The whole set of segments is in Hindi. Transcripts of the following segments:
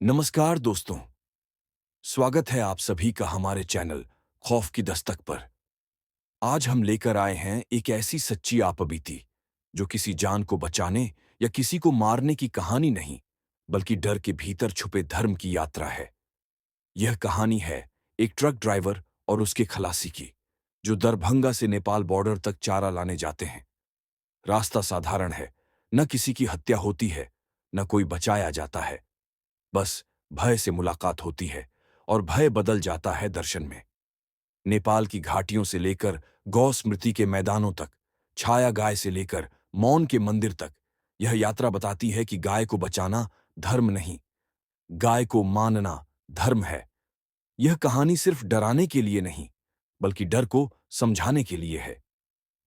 नमस्कार दोस्तों। स्वागत है आप सभी का हमारे चैनल खौफ की दस्तक पर। आज हम लेकर आए हैं एक ऐसी सच्ची आपबीती जो किसी जान को बचाने या किसी को मारने की कहानी नहीं, बल्कि डर के भीतर छुपे धर्म की यात्रा है। यह कहानी है एक ट्रक ड्राइवर और उसके खलासी की, जो दरभंगा से नेपाल बॉर्डर तक चारा लाने जाते हैं। रास्ता साधारण है, न किसी की हत्या होती है, न कोई बचाया जाता है। बस भय से मुलाकात होती है और भय बदल जाता है दर्शन में। नेपाल की घाटियों से लेकर गौ स्मृति के मैदानों तक, छाया गाय से लेकर मौन के मंदिर तक, यह यात्रा बताती है कि गाय को बचाना धर्म नहीं, गाय को मानना धर्म है। यह कहानी सिर्फ डराने के लिए नहीं, बल्कि डर को समझाने के लिए है।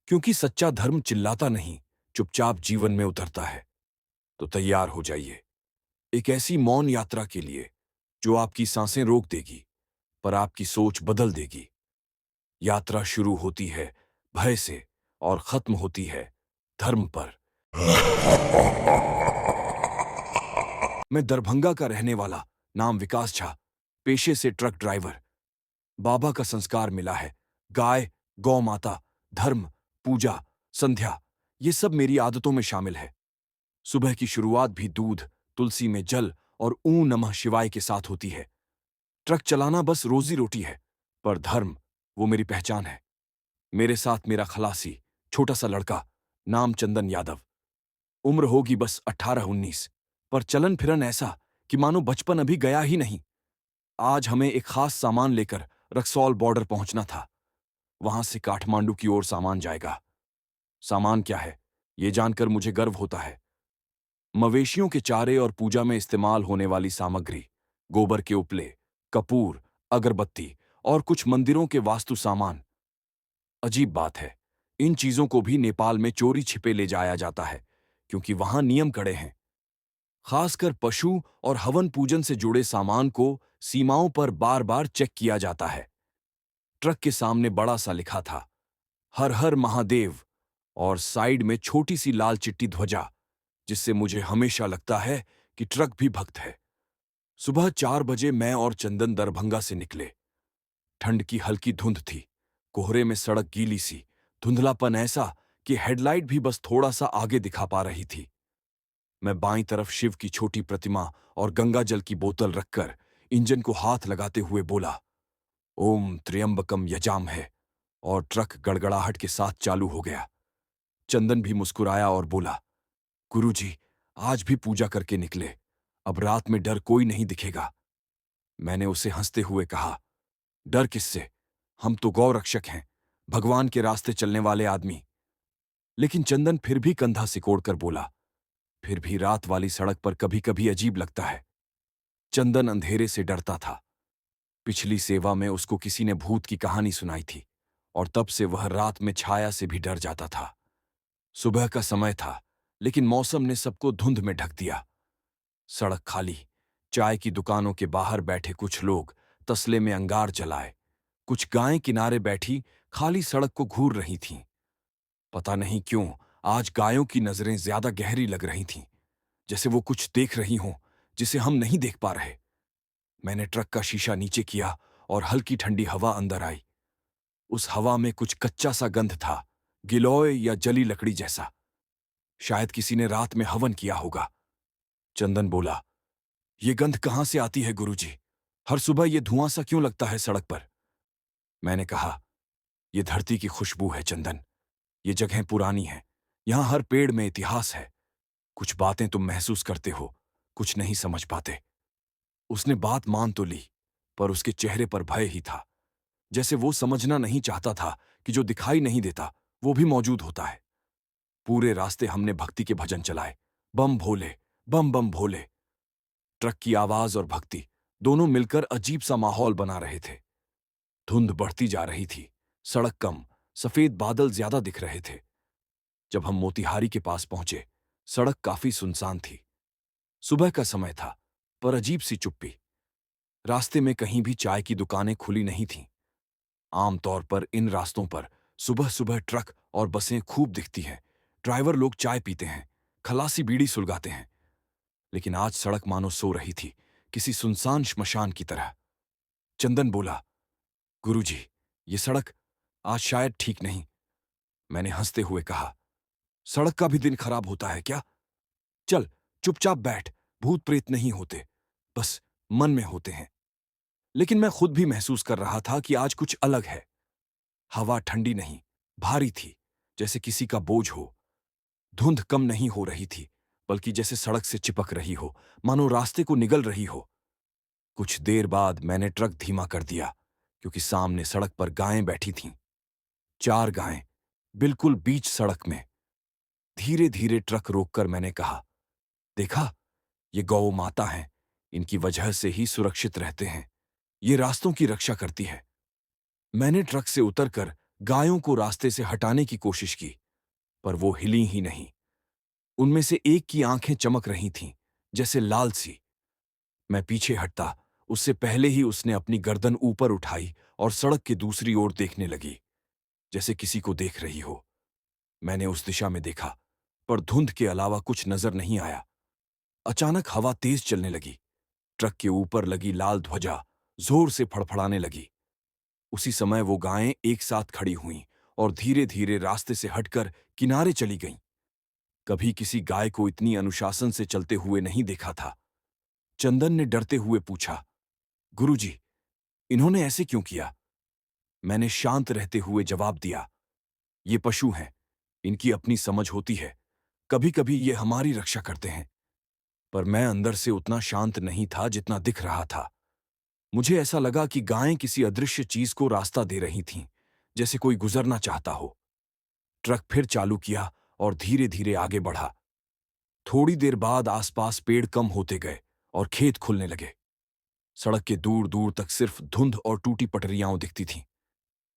क्योंकि सच्चा धर्म चिल्लाता नहीं, चुपचाप जीवन में उतरता है। तो तैयार हो जाइए एक ऐसी मौन यात्रा के लिए जो आपकी सांसें रोक देगी, पर आपकी सोच बदल देगी। यात्रा शुरू होती है भय से और खत्म होती है धर्म पर। मैं दरभंगा का रहने वाला, नाम विकास झा, पेशे से ट्रक ड्राइवर। बाबा का संस्कार मिला है। गाय, गौ माता, धर्म, पूजा, संध्या, ये सब मेरी आदतों में शामिल है। सुबह की शुरुआत भी दूध, तुलसी में जल और ऊं नमः शिवाय के साथ होती है। ट्रक चलाना बस रोजी रोटी है, पर धर्म, वो मेरी पहचान है। मेरे साथ मेरा खलासी, छोटा सा लड़का, नाम चंदन यादव। उम्र होगी बस 18-19, पर चलन फिरन ऐसा कि मानो बचपन अभी गया ही नहीं। आज हमें एक खास सामान लेकर रक्सौल बॉर्डर पहुंचना था। वहां से काठमांडू की ओर सामान जाएगा। सामान क्या है, ये जानकर मुझे गर्व होता है। मवेशियों के चारे और पूजा में इस्तेमाल होने वाली सामग्री, गोबर के उपले, कपूर, अगरबत्ती और कुछ मंदिरों के वास्तु सामान। अजीब बात है, इन चीजों को भी नेपाल में चोरी छिपे ले जाया जाता है, क्योंकि वहां नियम कड़े हैं। खासकर पशु और हवन पूजन से जुड़े सामान को सीमाओं पर बार बार चेक किया जाता है। ट्रक के सामने बड़ा सा लिखा था, हर हर महादेव, और साइड में छोटी सी लाल चिट्टी ध्वजा, जिससे मुझे हमेशा लगता है कि ट्रक भी भक्त है। सुबह 4 बजे मैं और चंदन दरभंगा से निकले। ठंड की हल्की धुंध थी, कोहरे में सड़क गीली सी, धुंधलापन ऐसा कि हेडलाइट भी बस थोड़ा सा आगे दिखा पा रही थी। मैं बाईं तरफ शिव की छोटी प्रतिमा और गंगा जल की बोतल रखकर इंजन को हाथ लगाते हुए बोला, ओम त्र्यंबकम यजामहे, और ट्रक गड़गड़ाहट के साथ चालू हो गया। चंदन भी मुस्कुराया और बोला, गुरुजी, आज भी पूजा करके निकले, अब रात में डर कोई नहीं दिखेगा। मैंने उसे हंसते हुए कहा, डर किससे, हम तो गौ रक्षक हैं, भगवान के रास्ते चलने वाले आदमी। लेकिन चंदन फिर भी कंधा सिकोड़कर बोला, फिर भी रात वाली सड़क पर कभी कभी अजीब लगता है। चंदन अंधेरे से डरता था। पिछली सेवा में उसको किसी ने भूत की कहानी सुनाई थी, और तब से वह रात में छाया से भी डर जाता था। सुबह का समय था, लेकिन मौसम ने सबको धुंध में ढक दिया। सड़क खाली, चाय की दुकानों के बाहर बैठे कुछ लोग तसले में अंगार जलाए, कुछ गायें किनारे बैठी खाली सड़क को घूर रही थीं। पता नहीं क्यों आज गायों की नजरें ज्यादा गहरी लग रही थीं, जैसे वो कुछ देख रही हों जिसे हम नहीं देख पा रहे। मैंने ट्रक का शीशा नीचे किया और हल्की ठंडी हवा अंदर आई। उस हवा में कुछ कच्चा सा गंध था, गिलोय या जली लकड़ी जैसा। शायद किसी ने रात में हवन किया होगा। चंदन बोला, ये गंध कहां से आती है गुरुजी? हर सुबह ये धुआं सा क्यों लगता है सड़क पर? मैंने कहा, ये धरती की खुशबू है चंदन। ये जगह पुरानी है, यहां हर पेड़ में इतिहास है। कुछ बातें तुम महसूस करते हो, कुछ नहीं समझ पाते। उसने बात मान तो ली, पर उसके चेहरे पर भय ही था, जैसे वो समझना नहीं चाहता था कि जो दिखाई नहीं देता वो भी मौजूद होता है। पूरे रास्ते हमने भक्ति के भजन चलाए, बम भोले, बम बम भोले। ट्रक की आवाज और भक्ति दोनों मिलकर अजीब सा माहौल बना रहे थे। धुंध बढ़ती जा रही थी, सड़क कम, सफेद बादल ज्यादा दिख रहे थे। जब हम मोतिहारी के पास पहुंचे, सड़क काफी सुनसान थी। सुबह का समय था, पर अजीब सी चुप्पी। रास्ते में कहीं भी चाय की दुकानें खुली नहीं थीं। आमतौर पर इन रास्तों पर सुबह सुबह ट्रक और बसें खूब दिखती हैं। ड्राइवर लोग चाय पीते हैं, खलासी बीड़ी सुलगाते हैं। लेकिन आज सड़क मानो सो रही थी, किसी सुनसान श्मशान की तरह। चंदन बोला, गुरुजी, ये सड़क आज शायद ठीक नहीं। मैंने हंसते हुए कहा, सड़क का भी दिन खराब होता है क्या? चल, चुपचाप बैठ। भूत प्रेत नहीं होते, बस मन में होते हैं। लेकिन मैं खुद भी महसूस कर रहा था कि आज कुछ अलग है। हवा ठंडी नहीं, भारी थी, जैसे किसी का बोझ हो। धुंध कम नहीं हो रही थी, बल्कि जैसे सड़क से चिपक रही हो, मानो रास्ते को निगल रही हो। कुछ देर बाद मैंने ट्रक धीमा कर दिया, क्योंकि सामने सड़क पर गायें बैठी थीं। 4 गायें, बिल्कुल बीच सड़क में। धीरे धीरे ट्रक रोककर मैंने कहा, देखा, ये गौ माता हैं। इनकी वजह से ही सुरक्षित रहते हैं। ये रास्तों की रक्षा करती है। मैंने ट्रक से उतरकर गायों को रास्ते से हटाने की कोशिश की, पर वो हिली ही नहीं। उनमें से एक की आंखें चमक रही थीं, जैसे लाल सी। मैं पीछे हटता, उससे पहले ही उसने अपनी गर्दन ऊपर उठाई और सड़क की दूसरी ओर देखने लगी, जैसे किसी को देख रही हो। मैंने उस दिशा में देखा, पर धुंध के अलावा कुछ नजर नहीं आया। अचानक हवा तेज चलने लगी। ट्रक के ऊपर लगी लाल ध्वजा जोर से फड़फड़ाने लगी। उसी समय वो गायें एक साथ खड़ी हुईं और धीरे धीरे रास्ते से हटकर किनारे चली गईं। कभी किसी गाय को इतनी अनुशासन से चलते हुए नहीं देखा था। चंदन ने डरते हुए पूछा, गुरुजी, इन्होंने ऐसे क्यों किया? मैंने शांत रहते हुए जवाब दिया, ये पशु हैं, इनकी अपनी समझ होती है। कभी कभी ये हमारी रक्षा करते हैं। पर मैं अंदर से उतना शांत नहीं था जितना दिख रहा था। मुझे ऐसा लगा कि गायें किसी अदृश्य चीज को रास्ता दे रही थीं, जैसे कोई गुजरना चाहता हो। ट्रक फिर चालू किया और धीरे धीरे आगे बढ़ा। थोड़ी देर बाद आसपास पेड़ कम होते गए और खेत खुलने लगे। सड़क के दूर दूर तक सिर्फ धुंध और टूटी पटरियां दिखती थीं।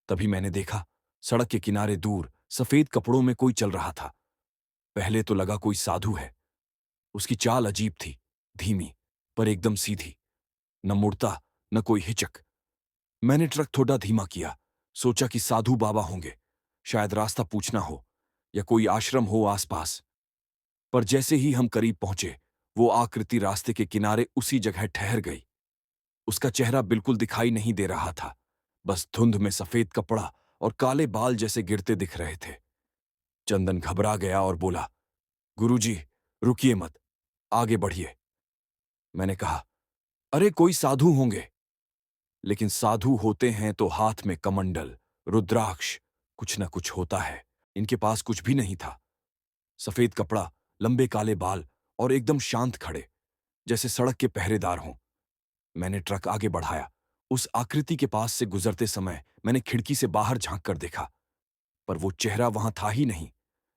तभी मैंने देखा, सड़क के किनारे दूर सफेद कपड़ों में कोई चल रहा था। पहले तो लगा कोई साधु है। उसकी चाल अजीब थी, धीमी पर एकदम सीधी। न मुड़ता, न कोई हिचक। मैंने ट्रक थोड़ा धीमा किया, सोचा कि साधु बाबा होंगे, शायद रास्ता पूछना हो या कोई आश्रम हो आसपास। पर जैसे ही हम करीब पहुंचे, वो आकृति रास्ते के किनारे उसी जगह ठहर गई। उसका चेहरा बिल्कुल दिखाई नहीं दे रहा था, बस धुंध में सफेद कपड़ा और काले बाल जैसे गिरते दिख रहे थे। चंदन घबरा गया और बोला, गुरुजी, रुकिए मत, आगे बढ़िए। मैंने कहा, अरे कोई साधु होंगे। लेकिन साधु होते हैं तो हाथ में कमंडल, रुद्राक्ष, कुछ न कुछ होता है। इनके पास कुछ भी नहीं था। सफेद कपड़ा, लंबे काले बाल और एकदम शांत खड़े, जैसे सड़क के पहरेदार हों। मैंने ट्रक आगे बढ़ाया। उस आकृति के पास से गुजरते समय मैंने खिड़की से बाहर झांक कर देखा, पर वो चेहरा वहां था ही नहीं,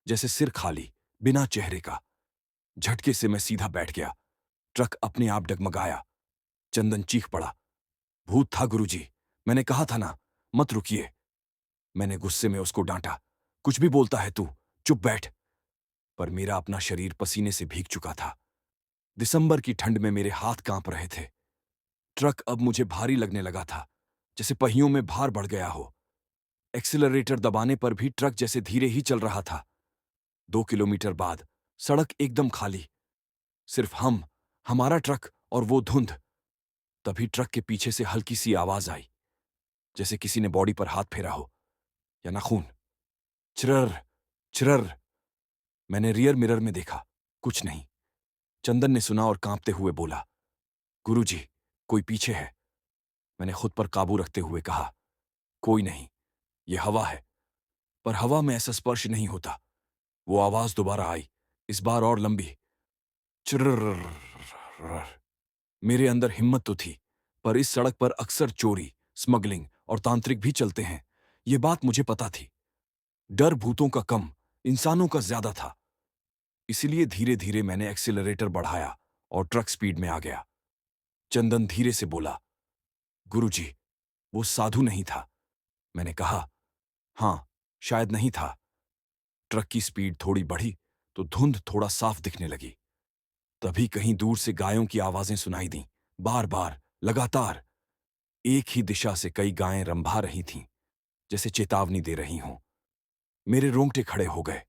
जैसे सिर खाली, बिना चेहरे का। झटके से मैं सीधा बैठ गया। ट्रक अपने आप डगमगाया। चंदन चीख पड़ा, भूत था गुरुजी, मैंने कहा था ना, मत रुकिए। मैंने गुस्से में उसको डांटा, कुछ भी बोलता है तू, चुप बैठ। पर मेरा अपना शरीर पसीने से भीग चुका था। दिसंबर की ठंड में मेरे हाथ कांप रहे थे। ट्रक अब मुझे भारी लगने लगा था, जैसे पहियों में भार बढ़ गया हो। एक्सीलरेटर दबाने पर भी ट्रक जैसे धीरे ही चल रहा था। 2 किलोमीटर बाद सड़क एकदम खाली, सिर्फ हम, हमारा ट्रक और वो धुंध। तभी ट्रक के पीछे से हल्की सी आवाज आई, जैसे किसी ने बॉडी पर हाथ फेरा हो, या नाखून। चिरर चिरर। मैंने रियर मिरर में देखा, कुछ नहीं। चंदन ने सुना और कांपते हुए बोला, गुरुजी, कोई पीछे है। मैंने खुद पर काबू रखते हुए कहा, कोई नहीं, ये हवा है। पर हवा में ऐसा स्पर्श नहीं होता। वो आवाज दोबारा आई, इस बार और लंबी। चिर्र। मेरे अंदर हिम्मत तो थी, पर इस सड़क पर अक्सर चोरी, स्मगलिंग और तांत्रिक भी चलते हैं, ये बात मुझे पता थी। डर भूतों का कम, इंसानों का ज्यादा था। इसलिए धीरे धीरे मैंने एक्सीलरेटर बढ़ाया और ट्रक स्पीड में आ गया। चंदन धीरे से बोला, गुरुजी, वो साधु नहीं था। मैंने कहा, हां, शायद नहीं था। ट्रक की स्पीड थोड़ी बढ़ी तो धुंध थोड़ा साफ दिखने लगी। तभी कहीं दूर से गायों की आवाजें सुनाई दीं, बार बार, लगातार। एक ही दिशा से कई गायें रंभा रही थीं, जैसे चेतावनी दे रही हों। मेरे रोंगटे खड़े हो गए।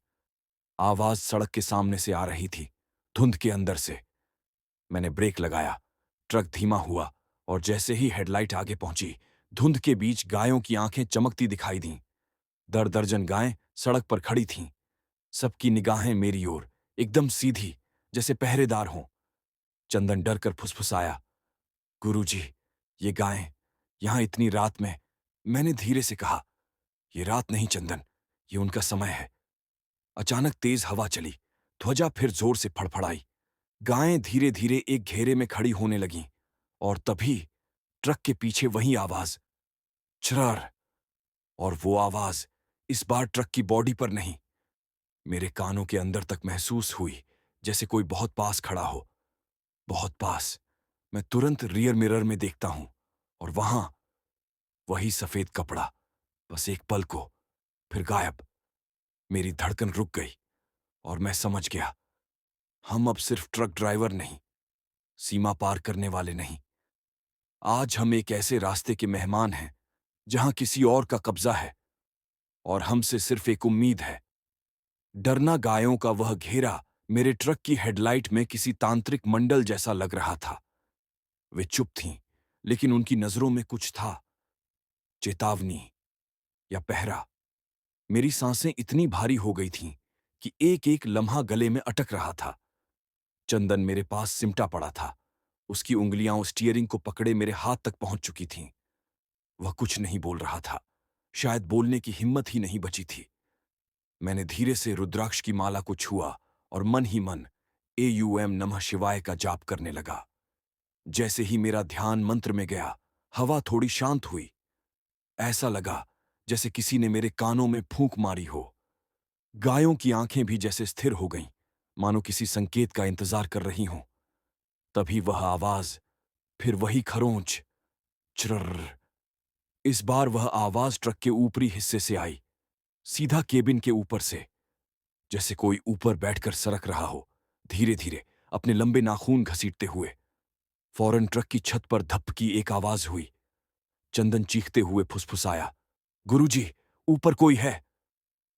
आवाज सड़क के सामने से आ रही थी, धुंध के अंदर से। मैंने ब्रेक लगाया, ट्रक धीमा हुआ और जैसे ही हेडलाइट आगे पहुंची, धुंध के बीच गायों की आंखें चमकती दिखाई दीं। दर्जन गायें सड़क पर खड़ी थीं, सबकी निगाहें मेरी ओर, एकदम सीधी, जैसे पहरेदार हों। चंदन डर कर फुसफुसाया, गुरुजी, ये गायें यहां इतनी रात में। मैंने धीरे से कहा, ये रात नहीं चंदन, ये उनका समय है। अचानक तेज हवा चली, ध्वजा फिर जोर से फड़फड़ाई। गायें धीरे धीरे एक घेरे में खड़ी होने लगीं और तभी ट्रक के पीछे वही आवाज, चरर। और वो आवाज इस बार ट्रक की बॉडी पर नहीं, मेरे कानों के अंदर तक महसूस हुई, जैसे कोई बहुत पास खड़ा हो, बहुत पास। मैं तुरंत रियर मिरर में देखता हूं और वहां वही सफेद कपड़ा, बस एक पल को, फिर गायब। मेरी धड़कन रुक गई और मैं समझ गया, हम अब सिर्फ ट्रक ड्राइवर नहीं, सीमा पार करने वाले नहीं। आज हम एक ऐसे रास्ते के मेहमान हैं जहां किसी और का कब्जा है और हमसे सिर्फ एक उम्मीद है, डरना। गायों का वह घेरा मेरे ट्रक की हेडलाइट में किसी तांत्रिक मंडल जैसा लग रहा था। वे चुप थीं, लेकिन उनकी नजरों में कुछ था, चेतावनी या पहरा। मेरी सांसें इतनी भारी हो गई थीं कि एक एक लम्हा गले में अटक रहा था। चंदन मेरे पास सिमटा पड़ा था, उसकी उंगलियां स्टीयरिंग को पकड़े मेरे हाथ तक पहुंच चुकी थीं। वह कुछ नहीं बोल रहा था, शायद बोलने की हिम्मत ही नहीं बची थी। मैंने धीरे से रुद्राक्ष की माला को छुआ और मन ही मन AUM नमः शिवाय का जाप करने लगा। जैसे ही मेरा ध्यान मंत्र में गया, हवा थोड़ी शांत हुई। ऐसा लगा जैसे किसी ने मेरे कानों में फूंक मारी हो। गायों की आंखें भी जैसे स्थिर हो गईं, मानो किसी संकेत का इंतजार कर रही हों। तभी वह आवाज, फिर वही खरोंच, चरर। इस बार वह आवाज ट्रक के ऊपरी हिस्से से आई, सीधा केबिन के ऊपर से, जैसे कोई ऊपर बैठकर सरक रहा हो, धीरे धीरे, अपने लंबे नाखून घसीटते हुए। फौरन ट्रक की छत पर धप की एक आवाज हुई। चंदन चीखते हुए फुसफुसाया, गुरुजी, ऊपर कोई है।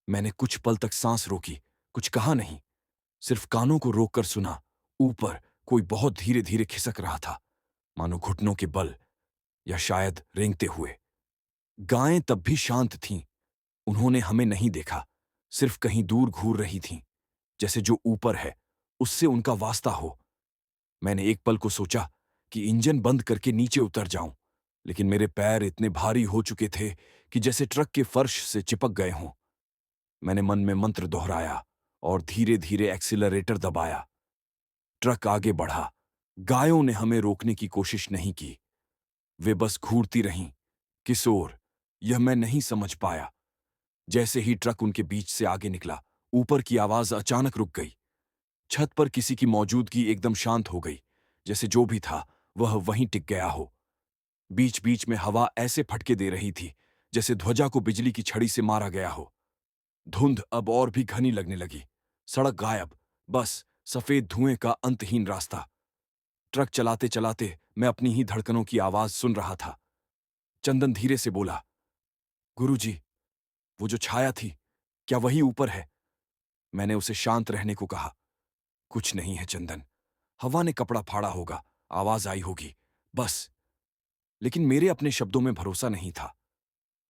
मैंने कुछ पल तक सांस रोकी, कुछ कहा नहीं, सिर्फ कानों को रोककर सुना। ऊपर कोई बहुत धीरे धीरे खिसक रहा था, मानो घुटनों के बल, या शायद रेंगते हुए। गायें तब भी शांत थीं, उन्होंने हमें नहीं देखा, सिर्फ कहीं दूर घूर रही थीं, जैसे जो ऊपर है उससे उनका वास्ता हो। मैंने एक पल को सोचा कि इंजन बंद करके नीचे उतर जाऊं, लेकिन मेरे पैर इतने भारी हो चुके थे कि जैसे ट्रक के फर्श से चिपक गए हों। मैंने मन में मंत्र दोहराया और धीरे धीरे एक्सीलरेटर दबाया। ट्रक आगे बढ़ा। गायों ने हमें रोकने की कोशिश नहीं की, वे बस घूरती रहीं। किस ओर, यह मैं नहीं समझ पाया। जैसे ही ट्रक उनके बीच से आगे निकला, ऊपर की आवाज अचानक रुक गई। छत पर किसी की मौजूदगी एकदम शांत हो गई, जैसे जो भी था वह वहीं टिक गया हो। बीच बीच में हवा ऐसे फटके दे रही थी जैसे ध्वजा को बिजली की छड़ी से मारा गया हो। धुंध अब और भी घनी लगने लगी। सड़क गायब, बस सफेद धुएं का अंतहीन रास्ता। ट्रक चलाते चलाते मैं अपनी ही धड़कनों की आवाज सुन रहा था। चंदन धीरे से बोला, गुरुजी, वो जो छाया थी, क्या वही ऊपर है? मैंने उसे शांत रहने को कहा। कुछ नहीं है चंदन, हवा ने कपड़ा फाड़ा होगा, आवाज आई होगी, बस। लेकिन मेरे अपने शब्दों में भरोसा नहीं था।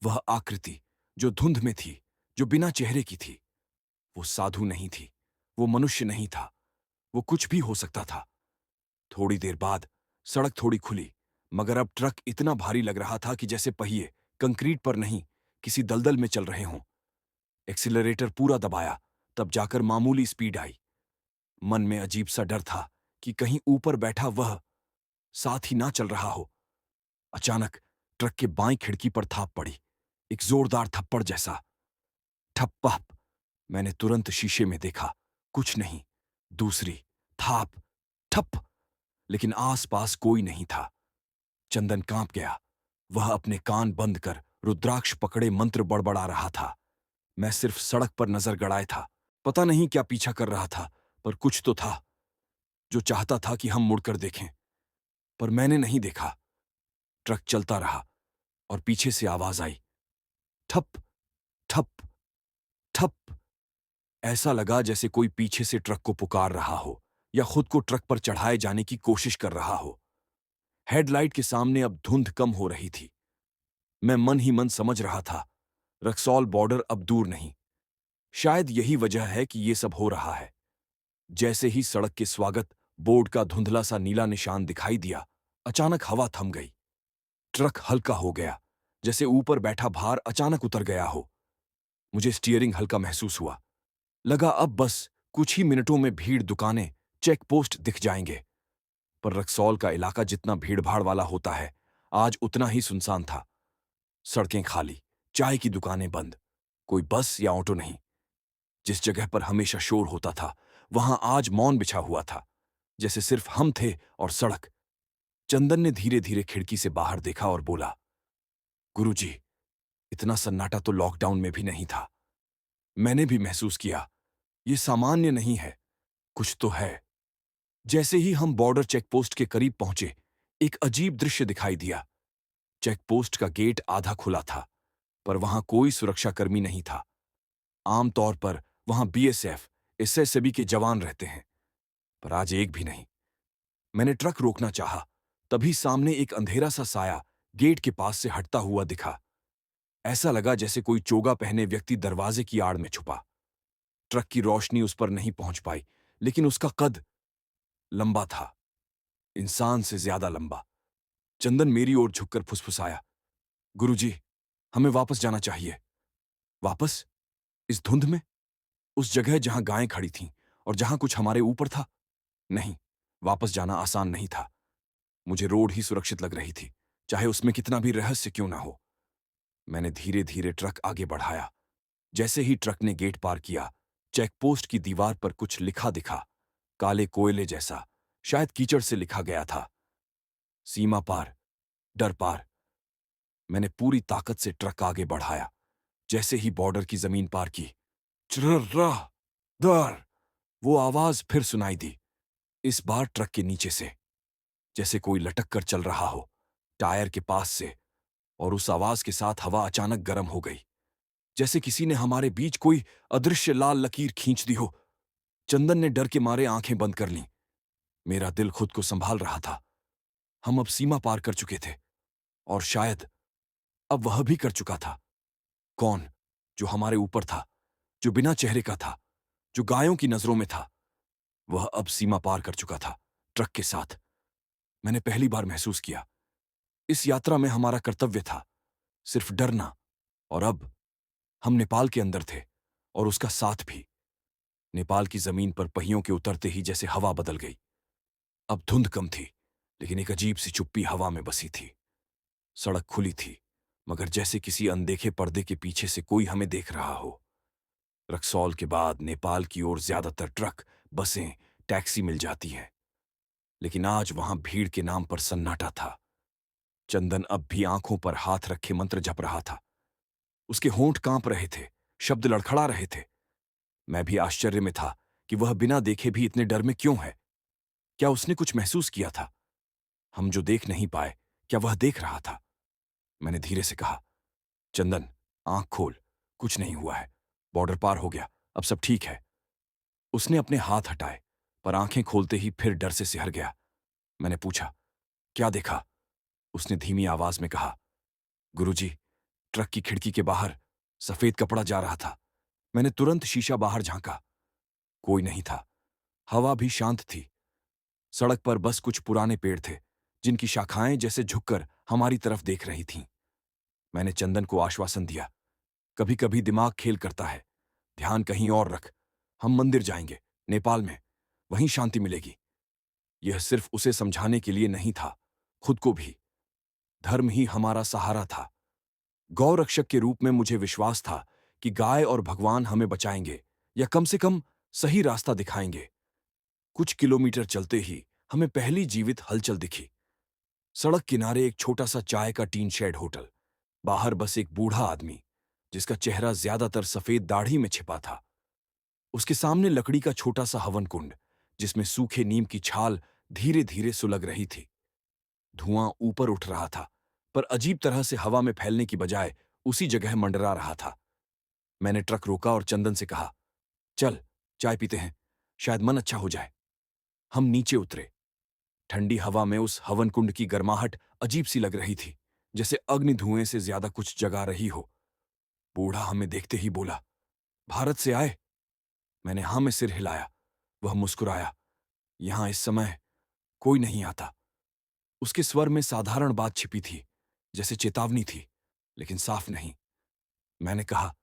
वह आकृति जो धुंध में थी, जो बिना चेहरे की थी, वो साधु नहीं थी, वो मनुष्य नहीं था, वो कुछ भी हो सकता था। थोड़ी देर बाद सड़क थोड़ी खुली, मगर अब ट्रक इतना भारी लग रहा था कि जैसे पहिए कंक्रीट पर नहीं, किसी दलदल में चल रहे हों। एक्सीलरेटर पूरा दबाया, तब जाकर मामूली स्पीड आई। मन में अजीब सा डर था कि कहीं ऊपर बैठा वह साथ ही ना चल रहा हो। अचानक ट्रक के बाईं खिड़की पर थाप पड़ी, एक जोरदार थप्पड़ जैसा। ठप्पा। मैंने तुरंत शीशे में देखा, कुछ नहीं। दूसरी थाप, ठप, लेकिन आसपास कोई नहीं था। चंदन कांप गया। वह अपने कान बंद कर रुद्राक्ष पकड़े मंत्र बड़बड़ा रहा था। मैं सिर्फ सड़क पर नजर गड़ाए था। पता नहीं क्या पीछा कर रहा था, पर कुछ तो था जो चाहता था कि हम मुड़कर देखें। पर मैंने नहीं देखा। ट्रक चलता रहा और पीछे से आवाज आई, ठप, ठप, ठप। ऐसा लगा जैसे कोई पीछे से ट्रक को पुकार रहा हो या खुद को ट्रक पर चढ़ाए जाने की कोशिश कर रहा हो। हेडलाइट के सामने अब धुंध कम हो रही थी। मैं मन ही मन समझ रहा था, रक्सौल बॉर्डर अब दूर नहीं। शायद यही वजह है कि ये सब हो रहा है। जैसे ही सड़क के स्वागत बोर्ड का धुंधला सा नीला निशान दिखाई दिया, अचानक हवा थम गई। ट्रक हल्का हो गया, जैसे ऊपर बैठा भार अचानक उतर गया हो। मुझे स्टीयरिंग हल्का महसूस हुआ। लगा अब बस कुछ ही मिनटों में भीड़, दुकानें, चेक पोस्ट दिख जाएंगे। पर रक्सौल का इलाका जितना भीड़भाड़ वाला होता है, आज उतना ही सुनसान था। सड़कें खाली, चाय की दुकानें बंद, कोई बस या ऑटो नहीं। जिस जगह पर हमेशा शोर होता था, वहां आज मौन बिछा हुआ था, जैसे सिर्फ हम थे और सड़क। चंदन ने धीरे धीरे खिड़की से बाहर देखा और बोला, गुरुजी, इतना सन्नाटा तो लॉकडाउन में भी नहीं था। मैंने भी महसूस किया, ये सामान्य नहीं है, कुछ तो है। जैसे ही हम बॉर्डर चेकपोस्ट के करीब पहुंचे, एक अजीब दृश्य दिखाई दिया। चेकपोस्ट का गेट आधा खुला था, पर वहां कोई सुरक्षाकर्मी नहीं था। आमतौर पर वहां बीएसएफ, एसएसबी के जवान रहते हैं, पर आज एक भी नहीं। मैंने ट्रक रोकना चाहा, तभी सामने एक अंधेरा सा साया गेट के पास से हटता हुआ दिखा। ऐसा लगा जैसे कोई चोगा पहने व्यक्ति दरवाजे की आड़ में छुपा। ट्रक की रोशनी उस पर नहीं पहुंच पाई, लेकिन उसका कद लंबा था, इंसान से ज्यादा लंबा। चंदन मेरी ओर झुककर फुसफुसाया, गुरुजी, हमें वापस जाना चाहिए। वापस? इस धुंध में? उस जगह जहां गायें खड़ी थीं और जहां कुछ हमारे ऊपर था? नहीं, वापस जाना आसान नहीं था। मुझे रोड ही सुरक्षित लग रही थी, चाहे उसमें कितना भी रहस्य क्यों ना हो। मैंने धीरे धीरे ट्रक आगे बढ़ाया। जैसे ही ट्रक ने गेट पार किया, चेकपोस्ट की दीवार पर कुछ लिखा दिखा, काले कोयले जैसा, शायद कीचड़ से लिखा गया था, सीमा पार, डर पार। मैंने पूरी ताकत से ट्रक आगे बढ़ाया। जैसे ही बॉर्डर की जमीन पार की, चर्रा दर, वो आवाज फिर सुनाई दी। इस बार ट्रक के नीचे से, जैसे कोई लटक कर चल रहा हो, टायर के पास से। और उस आवाज के साथ हवा अचानक गर्म हो गई, जैसे किसी ने हमारे बीच कोई अदृश्य लाल लकीर खींच दी हो। चंदन ने डर के मारे आंखें बंद कर लीं। मेरा दिल खुद को संभाल रहा था। हम अब सीमा पार कर चुके थे, और शायद अब वह भी कर चुका था। कौन? जो हमारे ऊपर था, जो बिना चेहरे का था, जो गायों की नजरों में था, वह अब सीमा पार कर चुका था, ट्रक के साथ। मैंने पहली बार महसूस किया, इस यात्रा में हमारा कर्तव्य था सिर्फ डरना। और अब हम नेपाल के अंदर थे, और उसका साथ भी। नेपाल की जमीन पर पहियों के उतरते ही जैसे हवा बदल गई। अब धुंध कम थी, लेकिन एक अजीब सी चुप्पी हवा में बसी थी। सड़क खुली थी, मगर जैसे किसी अनदेखे पर्दे के पीछे से कोई हमें देख रहा हो। रक्सौल के बाद नेपाल की ओर ज्यादातर ट्रक, बसें, टैक्सी मिल जाती हैं, लेकिन आज वहां भीड़ के नाम पर सन्नाटा था। चंदन अब भी आंखों पर हाथ रखे मंत्र जप रहा था। उसके होंठ कांप रहे थे, शब्द लड़खड़ा रहे थे। मैं भी आश्चर्य में था कि वह बिना देखे भी इतने डर में क्यों है। क्या उसने कुछ महसूस किया था? हम जो देख नहीं पाए, क्या वह देख रहा था? मैंने धीरे से कहा, चंदन, आंख खोल, कुछ नहीं हुआ है, बॉर्डर पार हो गया, अब सब ठीक है। उसने अपने हाथ हटाए, पर आंखें खोलते ही फिर डर से सिहर गया। मैंने पूछा, क्या देखा? उसने धीमी आवाज में कहा, गुरुजी, ट्रक की खिड़की के बाहर सफेद कपड़ा जा रहा था। मैंने तुरंत शीशा बाहर झांका। कोई नहीं था, हवा भी शांत थी। सड़क पर बस कुछ पुराने पेड़ थे, जिनकी शाखाएं जैसे झुककर हमारी तरफ देख रही थीं। मैंने चंदन को आश्वासन दिया, कभी कभी दिमाग खेल करता है, ध्यान कहीं और रख। हम मंदिर जाएंगे, नेपाल में, वहीं शांति मिलेगी। यह सिर्फ उसे समझाने के लिए नहीं था, खुद को भी। धर्म ही हमारा सहारा था। गौ रक्षक के रूप में मुझे विश्वास था कि गाय और भगवान हमें बचाएंगे, या कम से कम सही रास्ता दिखाएंगे। कुछ किलोमीटर चलते ही हमें पहली जीवित हलचल दिखी। सड़क किनारे एक छोटा सा चाय का टीन शेड होटल। बाहर बस एक बूढ़ा आदमी, जिसका चेहरा ज्यादातर सफेद दाढ़ी में छिपा था। उसके सामने लकड़ी का छोटा सा हवन कुंड, जिसमें सूखे नीम की छाल धीरे धीरे सुलग रही थी। धुआं ऊपर उठ रहा था, पर अजीब तरह से हवा में फैलने की बजाय उसी जगह मंडरा रहा था। मैंने ट्रक रोका और चंदन से कहा, चल, चाय पीते हैं, शायद मन अच्छा हो जाए। हम नीचे उतरे। ठंडी हवा में उस हवन कुंड की गर्माहट अजीब सी लग रही थी, जैसे अग्नि धुएं से ज्यादा कुछ जगा रही हो। बूढ़ा हमें देखते ही बोला, भारत से आए? मैंने हाँ में सिर हिलाया। वह मुस्कुराया। यहां इस समय कोई नहीं आता। उसके स्वर में साधारण बात छिपी थी, जैसे चेतावनी थी, लेकिन साफ नहीं। मैंने कहा,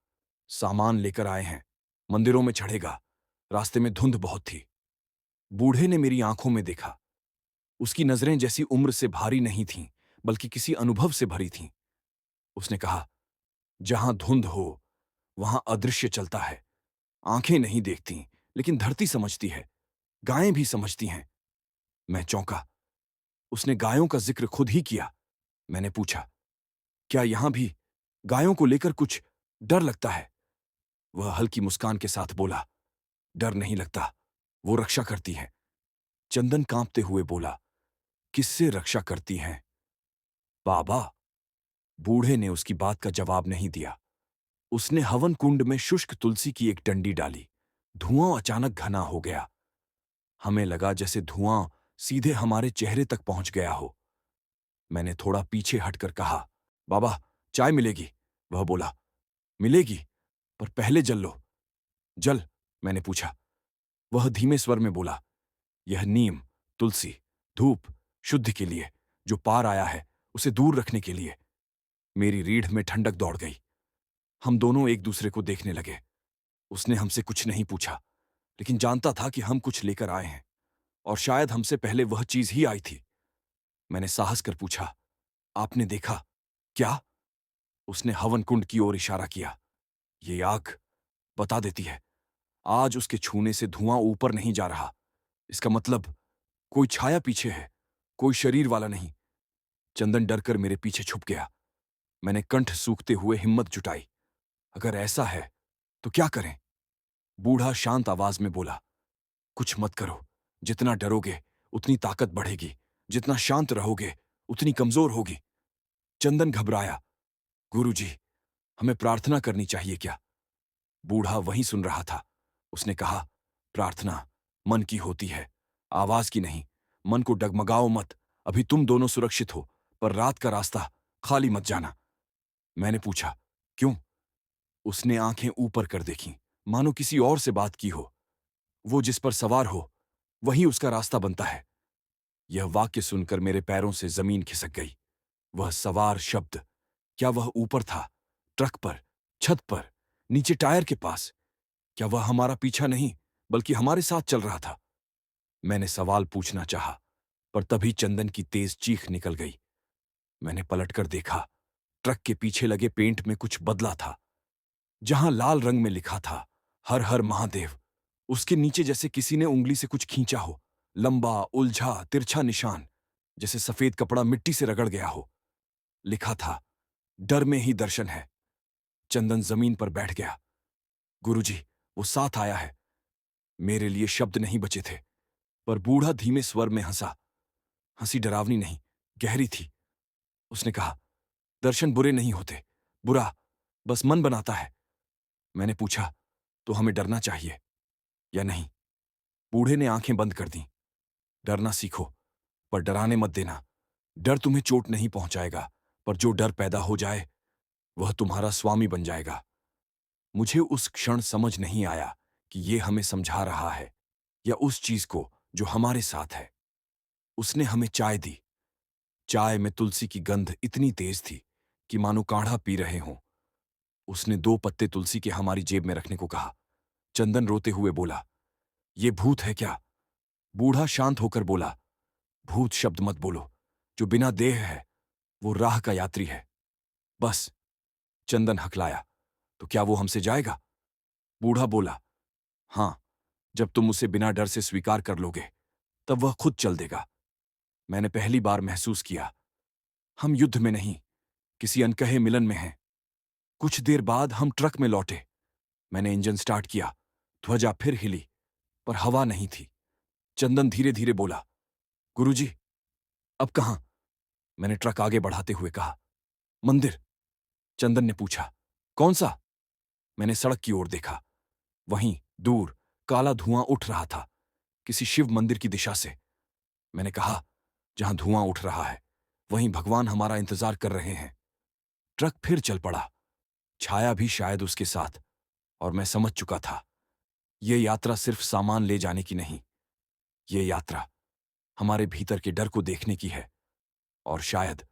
सामान लेकर आए हैं, मंदिरों में चढ़ेगा। रास्ते में धुंध बहुत थी। बूढ़े ने मेरी आंखों में देखा। उसकी नजरें जैसी उम्र से भारी नहीं थीं, बल्कि किसी अनुभव से भरी थीं। उसने कहा, जहां धुंध हो वहां अदृश्य चलता है। आंखें नहीं देखती, लेकिन धरती समझती है, गायें भी समझती हैं। मैं चौंका। उसने गायों का जिक्र खुद ही किया। मैंने पूछा, क्या यहां भी गायों को लेकर कुछ डर लगता है? वह हल्की मुस्कान के साथ बोला, डर नहीं लगता, वो रक्षा करती हैं। चंदन कांपते हुए बोला, किससे रक्षा करती हैं? बाबा। बूढ़े ने उसकी बात का जवाब नहीं दिया। उसने हवन कुंड में शुष्क तुलसी की एक डंडी डाली। धुआं अचानक घना हो गया। हमें लगा जैसे धुआं सीधे हमारे चेहरे तक पहुंच गया हो। मैंने थोड़ा पीछे हटकर कहा, बाबा, चाय मिलेगी? वह बोला, मिलेगी, पर पहले जल लो। जल? मैंने पूछा। वह धीमे स्वर में बोला, यह नीम, तुलसी, धूप शुद्ध के लिए, जो पार आया है उसे दूर रखने के लिए। मेरी रीढ़ में ठंडक दौड़ गई। हम दोनों एक दूसरे को देखने लगे। उसने हमसे कुछ नहीं पूछा, लेकिन जानता था कि हम कुछ लेकर आए हैं, और शायद हमसे पहले वह चीज ही आई थी। मैंने साहस कर पूछा, आपने देखा? क्या? उसने हवन कुंड की ओर इशारा किया। ये आग बता देती है, आज उसके छूने से धुआं ऊपर नहीं जा रहा। इसका मतलब कोई छाया पीछे है, कोई शरीर वाला नहीं। चंदन डरकर मेरे पीछे छुप गया। मैंने कंठ सूखते हुए हिम्मत जुटाई। अगर ऐसा है तो क्या करें? बूढ़ा शांत आवाज में बोला, कुछ मत करो। जितना डरोगे उतनी ताकत बढ़ेगी, जितना शांत रहोगे उतनी कमजोर होगी। चंदन घबराया। गुरुजी, हमें प्रार्थना करनी चाहिए क्या? बूढ़ा वहीं सुन रहा था। उसने कहा, प्रार्थना मन की होती है, आवाज की नहीं। मन को डगमगाओ मत। अभी तुम दोनों सुरक्षित हो, पर रात का रास्ता खाली मत जाना। मैंने पूछा, क्यों? उसने आंखें ऊपर कर देखीं, मानो किसी और से बात की हो। वो जिस पर सवार हो वही उसका रास्ता बनता है। यह वाक्य सुनकर मेरे पैरों से जमीन खिसक गई। वह सवार शब्द, क्या वह ऊपर था, ट्रक पर, छत पर, नीचे टायर के पास? क्या वह हमारा पीछा नहीं, बल्कि हमारे साथ चल रहा था? मैंने सवाल पूछना चाहा, पर तभी चंदन की तेज चीख निकल गई। मैंने पलटकर देखा। ट्रक के पीछे लगे पेंट में कुछ बदला था। जहां लाल रंग में लिखा था, हर हर महादेव, उसके नीचे जैसे किसी ने उंगली से कुछ खींचा हो। लंबा, उलझा, तिरछा निशान, जैसे सफेद कपड़ा मिट्टी से रगड़ गया हो। लिखा था, डर में ही दर्शन है। चंदन जमीन पर बैठ गया। गुरुजी, वो साथ आया है। मेरे लिए शब्द नहीं बचे थे, पर बूढ़ा धीमे स्वर में हंसा। हंसी डरावनी नहीं, गहरी थी। उसने कहा, दर्शन बुरे नहीं होते, बुरा बस मन बनाता है। मैंने पूछा, तो हमें डरना चाहिए या नहीं? बूढ़े ने आंखें बंद कर दी। डरना सीखो, पर डराने मत देना। डर तुम्हें चोट नहीं पहुंचाएगा, पर जो डर पैदा हो जाए वह तुम्हारा स्वामी बन जाएगा। मुझे उस क्षण समझ नहीं आया कि ये हमें समझा रहा है या उस चीज को जो हमारे साथ है। उसने हमें चाय दी। चाय में तुलसी की गंध इतनी तेज थी कि मानो काढ़ा पी रहे हों। उसने 2 पत्ते तुलसी के हमारी जेब में रखने को कहा। चंदन रोते हुए बोला, ये भूत है क्या? बूढ़ा शांत होकर बोला, भूत शब्द मत बोलो। जो बिना देह है वो राह का यात्री है, बस। चंदन हकलाया, तो क्या वो हमसे जाएगा? बूढ़ा बोला, हां, जब तुम उसे बिना डर से स्वीकार कर लोगे तब वह खुद चल देगा। मैंने पहली बार महसूस किया, हम युद्ध में नहीं, किसी अनकहे मिलन में हैं। कुछ देर बाद हम ट्रक में लौटे। मैंने इंजन स्टार्ट किया। ध्वजा फिर हिली, पर हवा नहीं थी। चंदन धीरे धीरे बोला, गुरुजी, अब कहां? मैंने ट्रक आगे बढ़ाते हुए कहा, मंदिर। चंदन ने पूछा, कौन सा? मैंने सड़क की ओर देखा। वहीं दूर काला धुआं उठ रहा था, किसी शिव मंदिर की दिशा से। मैंने कहा, जहां धुआं उठ रहा है वहीं भगवान हमारा इंतजार कर रहे हैं। ट्रक फिर चल पड़ा, छाया भी शायद उसके साथ, और मैं समझ चुका था ये यात्रा सिर्फ सामान ले जाने की नहीं, ये यात्रा हमारे भीतर के डर को देखने की है और शायद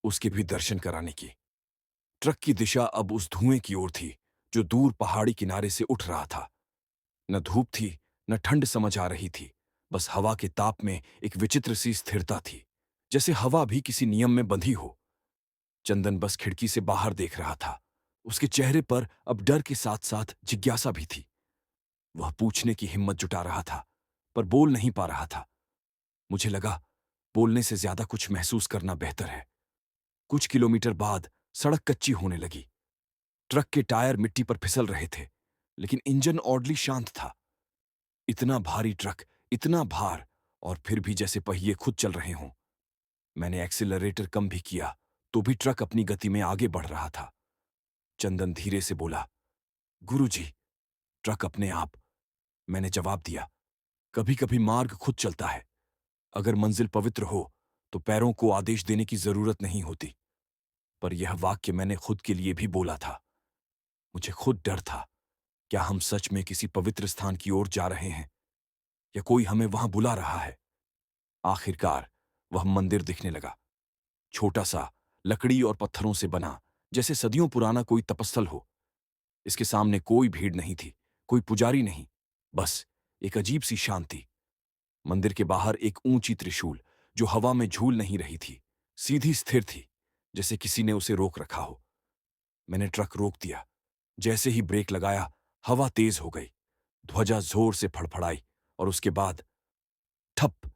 उसके भी दर्शन कराने की। ट्रक की दिशा अब उस धुएं की ओर थी जो दूर पहाड़ी किनारे से उठ रहा था। न धूप थी, न ठंड समझ आ रही थी, बस हवा के ताप में एक विचित्र सी स्थिरता थी, जैसे हवा भी किसी नियम में बंधी हो। चंदन बस खिड़की से बाहर देख रहा था। उसके चेहरे पर अब डर के साथ साथ जिज्ञासा भी थी। वह पूछने की हिम्मत जुटा रहा था, पर बोल नहीं पा रहा था। मुझे लगा बोलने से ज्यादा कुछ महसूस करना बेहतर है। कुछ किलोमीटर बाद सड़क कच्ची होने लगी। ट्रक के टायर मिट्टी पर फिसल रहे थे, लेकिन इंजन ऑडली शांत था। इतना भारी ट्रक, इतना भार, और फिर भी जैसे पहिए खुद चल रहे हों। मैंने एक्सीलरेटर कम भी किया तो भी ट्रक अपनी गति में आगे बढ़ रहा था। चंदन धीरे से बोला, गुरुजी। ट्रक अपने आप, मैंने जवाब दिया। कभी कभी मार्ग खुद चलता है। अगर मंजिल पवित्र हो तो पैरों को आदेश देने की जरूरत नहीं होती। पर यह वाक्य मैंने खुद के लिए भी बोला था। मुझे खुद डर था, क्या हम सच में किसी पवित्र स्थान की ओर जा रहे हैं या कोई हमें वहां बुला रहा है। आखिरकार वह मंदिर दिखने लगा, छोटा सा, लकड़ी और पत्थरों से बना, जैसे सदियों पुराना कोई तपस्थल हो। इसके सामने कोई भीड़ नहीं थी, कोई पुजारी नहीं, बस एक अजीब सी शांति। मंदिर के बाहर एक ऊंची त्रिशूल जो हवा में झूल नहीं रही थी, सीधी स्थिर थी, जैसे किसी ने उसे रोक रखा हो। मैंने ट्रक रोक दिया। जैसे ही ब्रेक लगाया, हवा तेज हो गई, ध्वजा जोर से फड़फड़ाई, और उसके बाद ठप।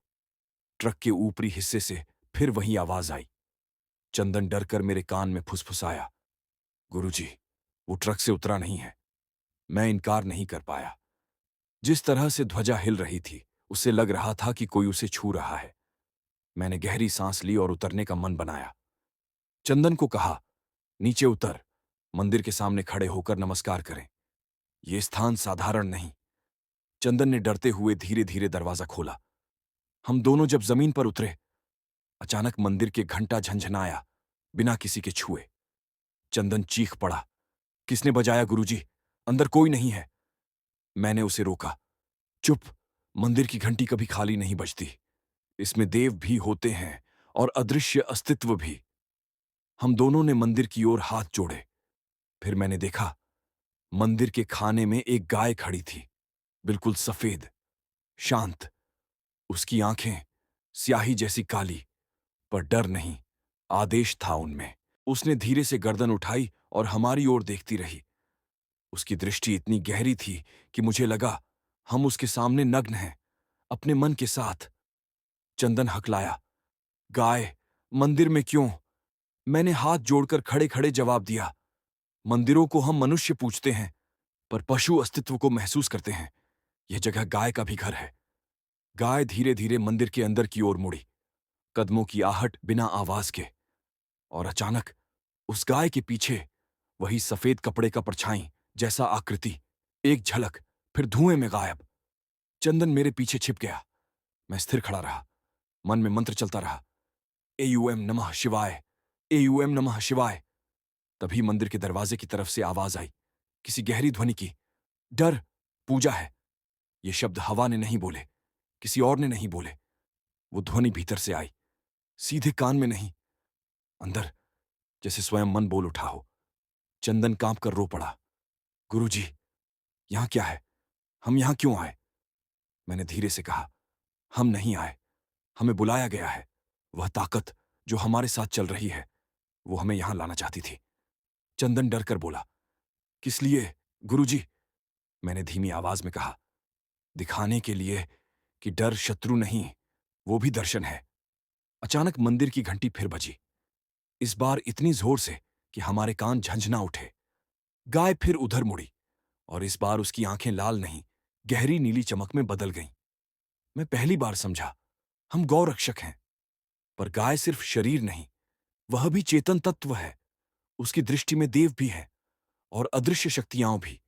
ट्रक के ऊपरी हिस्से से फिर वही आवाज आई। चंदन डरकर मेरे कान में फुसफुसाया, गुरुजी, वो ट्रक से उतरा नहीं है। मैं इनकार नहीं कर पाया। जिस तरह से ध्वजा हिल रही थी, उससे लग रहा था कि कोई उसे छू रहा है। मैंने गहरी सांस ली और उतरने का मन बनाया। चंदन को कहा, नीचे उतर, मंदिर के सामने खड़े होकर नमस्कार करें। यह स्थान साधारण नहीं। चंदन ने डरते हुए धीरे धीरे दरवाजा खोला। हम दोनों जब जमीन पर उतरे, अचानक मंदिर के घंटा झंझनाया, बिना किसी के छुए। चंदन चीख पड़ा, किसने बजाया गुरुजी? अंदर कोई नहीं है। मैंने उसे रोका, चुप, मंदिर की घंटी कभी खाली नहीं बजती। इसमें देव भी होते हैं और अदृश्य अस्तित्व भी। हम दोनों ने मंदिर की ओर हाथ जोड़े। फिर मैंने देखा, मंदिर के खाने में एक गाय खड़ी थी, बिल्कुल सफेद, शांत। उसकी आंखें स्याही जैसी काली, पर डर नहीं, आदेश था उनमें। उसने धीरे से गर्दन उठाई और हमारी ओर देखती रही। उसकी दृष्टि इतनी गहरी थी कि मुझे लगा हम उसके सामने नग्न हैं, अपने मन के साथ। चंदन हकलाया, गाय, मंदिर में क्यों? मैंने हाथ जोड़कर खड़े खड़े जवाब दिया, मंदिरों को हम मनुष्य पूजते हैं, पर पशु अस्तित्व को महसूस करते हैं। यह जगह गाय का भी घर है। गाय धीरे धीरे मंदिर के अंदर की ओर मुड़ी, कदमों की आहट बिना आवाज के। और अचानक उस गाय के पीछे वही सफेद कपड़े का परछाई जैसा आकृति, एक झलक, फिर धुएं में गायब। चंदन मेरे पीछे छिप गया। मैं स्थिर खड़ा रहा, मन में मंत्र चलता रहा, एयूएम नमः शिवाय, एयूएम नमः शिवाय। तभी मंदिर के दरवाजे की तरफ से आवाज आई, किसी गहरी ध्वनि की, डर, पूजा है। ये शब्द हवा ने नहीं बोले, किसी और ने नहीं बोले। वो ध्वनि भीतर से आई, सीधे कान में नहीं, अंदर, जैसे स्वयं मन बोल उठा हो। चंदन कांप कर रो पड़ा, गुरुजी, यहां क्या है? हम यहां क्यों आए? मैंने धीरे से कहा, हम नहीं आए, हमें बुलाया गया है। वह ताकत जो हमारे साथ चल रही है, वो हमें यहां लाना चाहती थी। चंदन डर कर बोला, किस लिए गुरुजी? मैंने धीमी आवाज में कहा, दिखाने के लिए कि डर शत्रु नहीं, वो भी दर्शन है। अचानक मंदिर की घंटी फिर बजी, इस बार इतनी जोर से कि हमारे कान झंझना उठे। गाय फिर उधर मुड़ी, और इस बार उसकी आंखें लाल नहीं, गहरी नीली चमक में बदल गईं। मैं पहली बार समझा, हम गौ रक्षक हैं, पर गाय सिर्फ शरीर नहीं, वह भी चेतन तत्व है। उसकी दृष्टि में देव भी है और अदृश्य शक्तियां भी।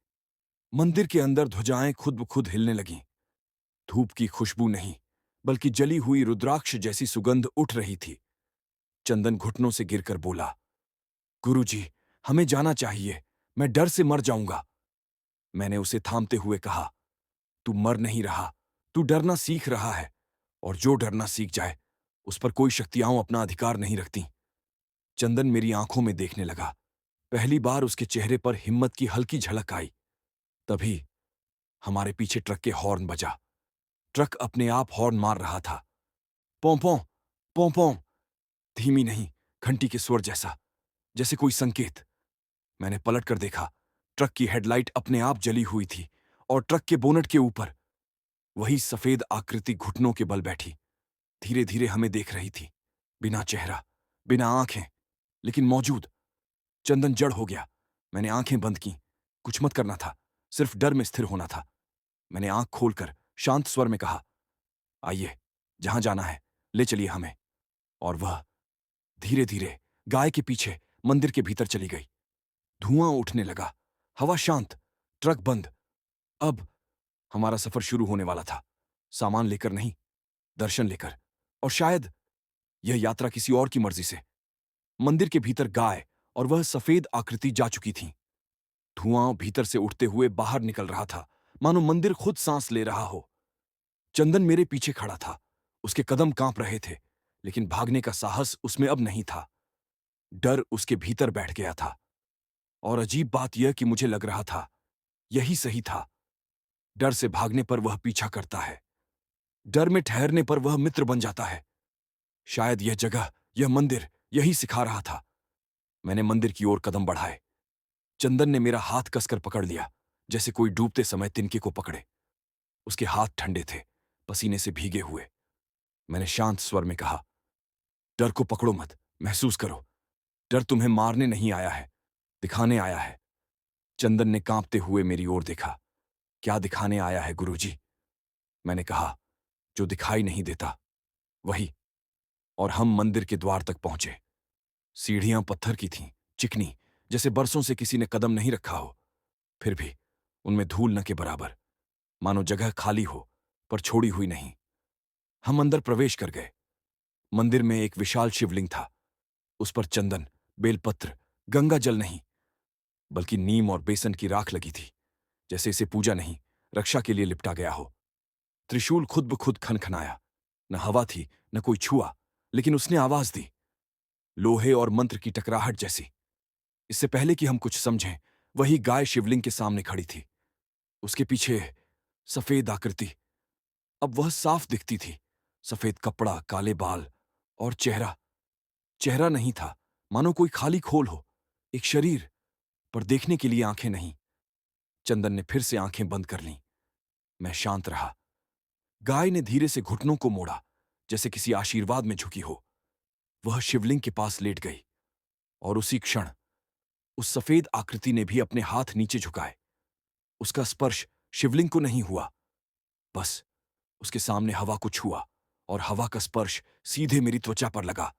मंदिर के अंदर ध्वजाएं खुद ब खुद हिलने लगीं। धूप की खुशबू नहीं, बल्कि जली हुई रुद्राक्ष जैसी सुगंध उठ रही थी। चंदन घुटनों से गिरकर बोला, गुरुजी, हमें जाना चाहिए, मैं डर से मर जाऊंगा। मैंने उसे थामते हुए कहा, तू मर नहीं रहा, तू डरना सीख रहा है, और जो डरना सीख जाए उस पर कोई शक्तियां अपना अधिकार नहीं रखती। चंदन मेरी आंखों में देखने लगा। पहली बार उसके चेहरे पर हिम्मत की हल्की झलक आई। तभी हमारे पीछे ट्रक के हॉर्न बजा। ट्रक अपने आप हॉर्न मार रहा था। पोंपों, पोंपों, धीमी नहीं, घंटी के स्वर जैसा, जैसे कोई संकेत। मैंने पलट कर देखा। ट्रक की हेडलाइट अपने आप जली हुई थी और ट्रक के बोनट के ऊपर वही सफेद आकृति घुटनों के बल बैठी धीरे धीरे हमें देख रही थी। बिना चेहरा, बिना आंखें, लेकिन मौजूद। चंदन जड़ हो गया। मैंने आंखें बंद की। कुछ मत करना था, सिर्फ डर में स्थिर होना था। मैंने आंख खोलकर शांत स्वर में कहा, आइए, जहां जाना है ले चलिए हमें। और वह धीरे धीरे गाय के पीछे मंदिर के भीतर चली गई। धुआं उठने लगा, हवा शांत, ट्रक बंद। अब हमारा सफर शुरू होने वाला था। सामान लेकर नहीं, दर्शन लेकर। और शायद यह यात्रा किसी और की मर्जी से। मंदिर के भीतर गाय और वह सफेद आकृति जा चुकी थीं। धुआं भीतर से उठते हुए बाहर निकल रहा था, मानो मंदिर खुद सांस ले रहा हो। चंदन मेरे पीछे खड़ा था। उसके कदम कांप रहे थे, लेकिन भागने का साहस उसमें अब नहीं था। डर उसके भीतर बैठ गया था। और अजीब बात यह कि मुझे लग रहा था यही सही था। डर से भागने पर वह पीछा करता है, डर में ठहरने पर वह मित्र बन जाता है। शायद यह जगह, यह मंदिर यही सिखा रहा था। मैंने मंदिर की ओर कदम बढ़ाए। चंदन ने मेरा हाथ कसकर पकड़ लिया, जैसे कोई डूबते समय तिनके को पकड़े। उसके हाथ ठंडे थे, पसीने से भीगे हुए। मैंने शांत स्वर में कहा, डर को पकड़ो मत, महसूस करो। डर तुम्हें मारने नहीं आया है, दिखाने आया है। चंदन ने कांपते हुए मेरी ओर देखा। क्या दिखाने आया है गुरुजी? मैंने कहा, जो दिखाई नहीं देता वही। और हम मंदिर के द्वार तक पहुंचे। सीढ़ियां पत्थर की थीं, चिकनी, जैसे बरसों से किसी ने कदम नहीं रखा हो। फिर भी उनमें धूल न के बराबर, मानो जगह खाली हो पर छोड़ी हुई नहीं। हम अंदर प्रवेश कर गए। मंदिर में एक विशाल शिवलिंग था। उस पर चंदन, बेलपत्र, गंगा जल नहीं, बल्कि नीम और बेसन की राख लगी थी, जैसे इसे पूजा नहीं, रक्षा के लिए लिपटा गया हो। त्रिशूल खुद ब खुद खनखनाया। न हवा थी, न कोई छुआ, लेकिन उसने आवाज दी, लोहे और मंत्र की टकराहट जैसी। इससे पहले कि हम कुछ समझें, वही गाय शिवलिंग के सामने खड़ी थी। उसके पीछे सफेद आकृति, अब वह साफ दिखती थी। सफेद कपड़ा, काले बाल और चेहरा। चेहरा नहीं था, मानो कोई खाली खोल हो। एक शरीर, पर देखने के लिए आंखें नहीं। चंदन ने फिर से आंखें बंद कर लीं। मैं शांत रहा। गाय ने धीरे से घुटनों को मोड़ा, जैसे किसी आशीर्वाद में झुकी हो। वह शिवलिंग के पास लेट गई, और उसी क्षण उस सफेद आकृति ने भी अपने हाथ नीचे झुकाए। उसका स्पर्श शिवलिंग को नहीं हुआ, बस उसके सामने हवा को छुआ, और हवा का स्पर्श सीधे मेरी त्वचा पर लगा।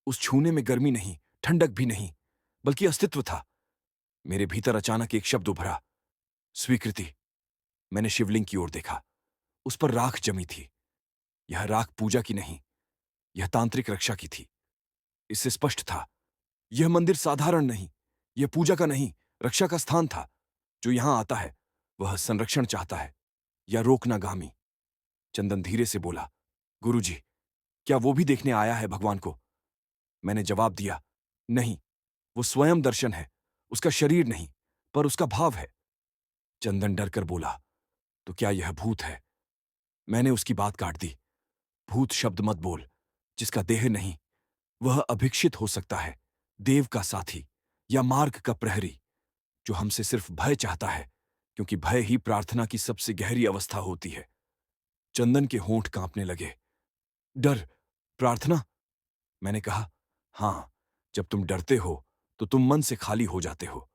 उस छूने में गर्मी नहीं, ठंडक भी नहीं, बल्कि अस्तित्व था। मेरे भीतर अचानक एक शब्द उभरा, स्वीकृति। मैंने शिवलिंग की ओर देखा। उस पर राख जमी थी। यह राख पूजा की नहीं, यह तांत्रिक रक्षा की थी। इससे स्पष्ट था, यह मंदिर साधारण नहीं, यह पूजा का नहीं, रक्षा का स्थान था। जो यहां आता है वह संरक्षण चाहता है, या रोकनागामी। चंदन धीरे से बोला, गुरुजी, क्या वो भी देखने आया है भगवान को? मैंने जवाब दिया, नहीं, वो स्वयं दर्शन है, उसका शरीर नहीं, पर उसका भाव है। चंदन डरकर बोला, तो क्या यह भूत है? मैंने उसकी बात काट दी। भूत शब्द मत बोल। जिसका देह नहीं, वह अभिक्षित हो सकता है, देव का साथी या मार्ग का प्रहरी, जो हमसे सिर्फ भय चाहता है, क्योंकि भय ही प्रार्थना की सबसे गहरी अवस्था होती है। चंदन के होंठ कांपने लगे। डर, प्रार्थना? मैंने कहा, हां, जब तुम डरते हो तो तुम मन से खाली हो जाते हो।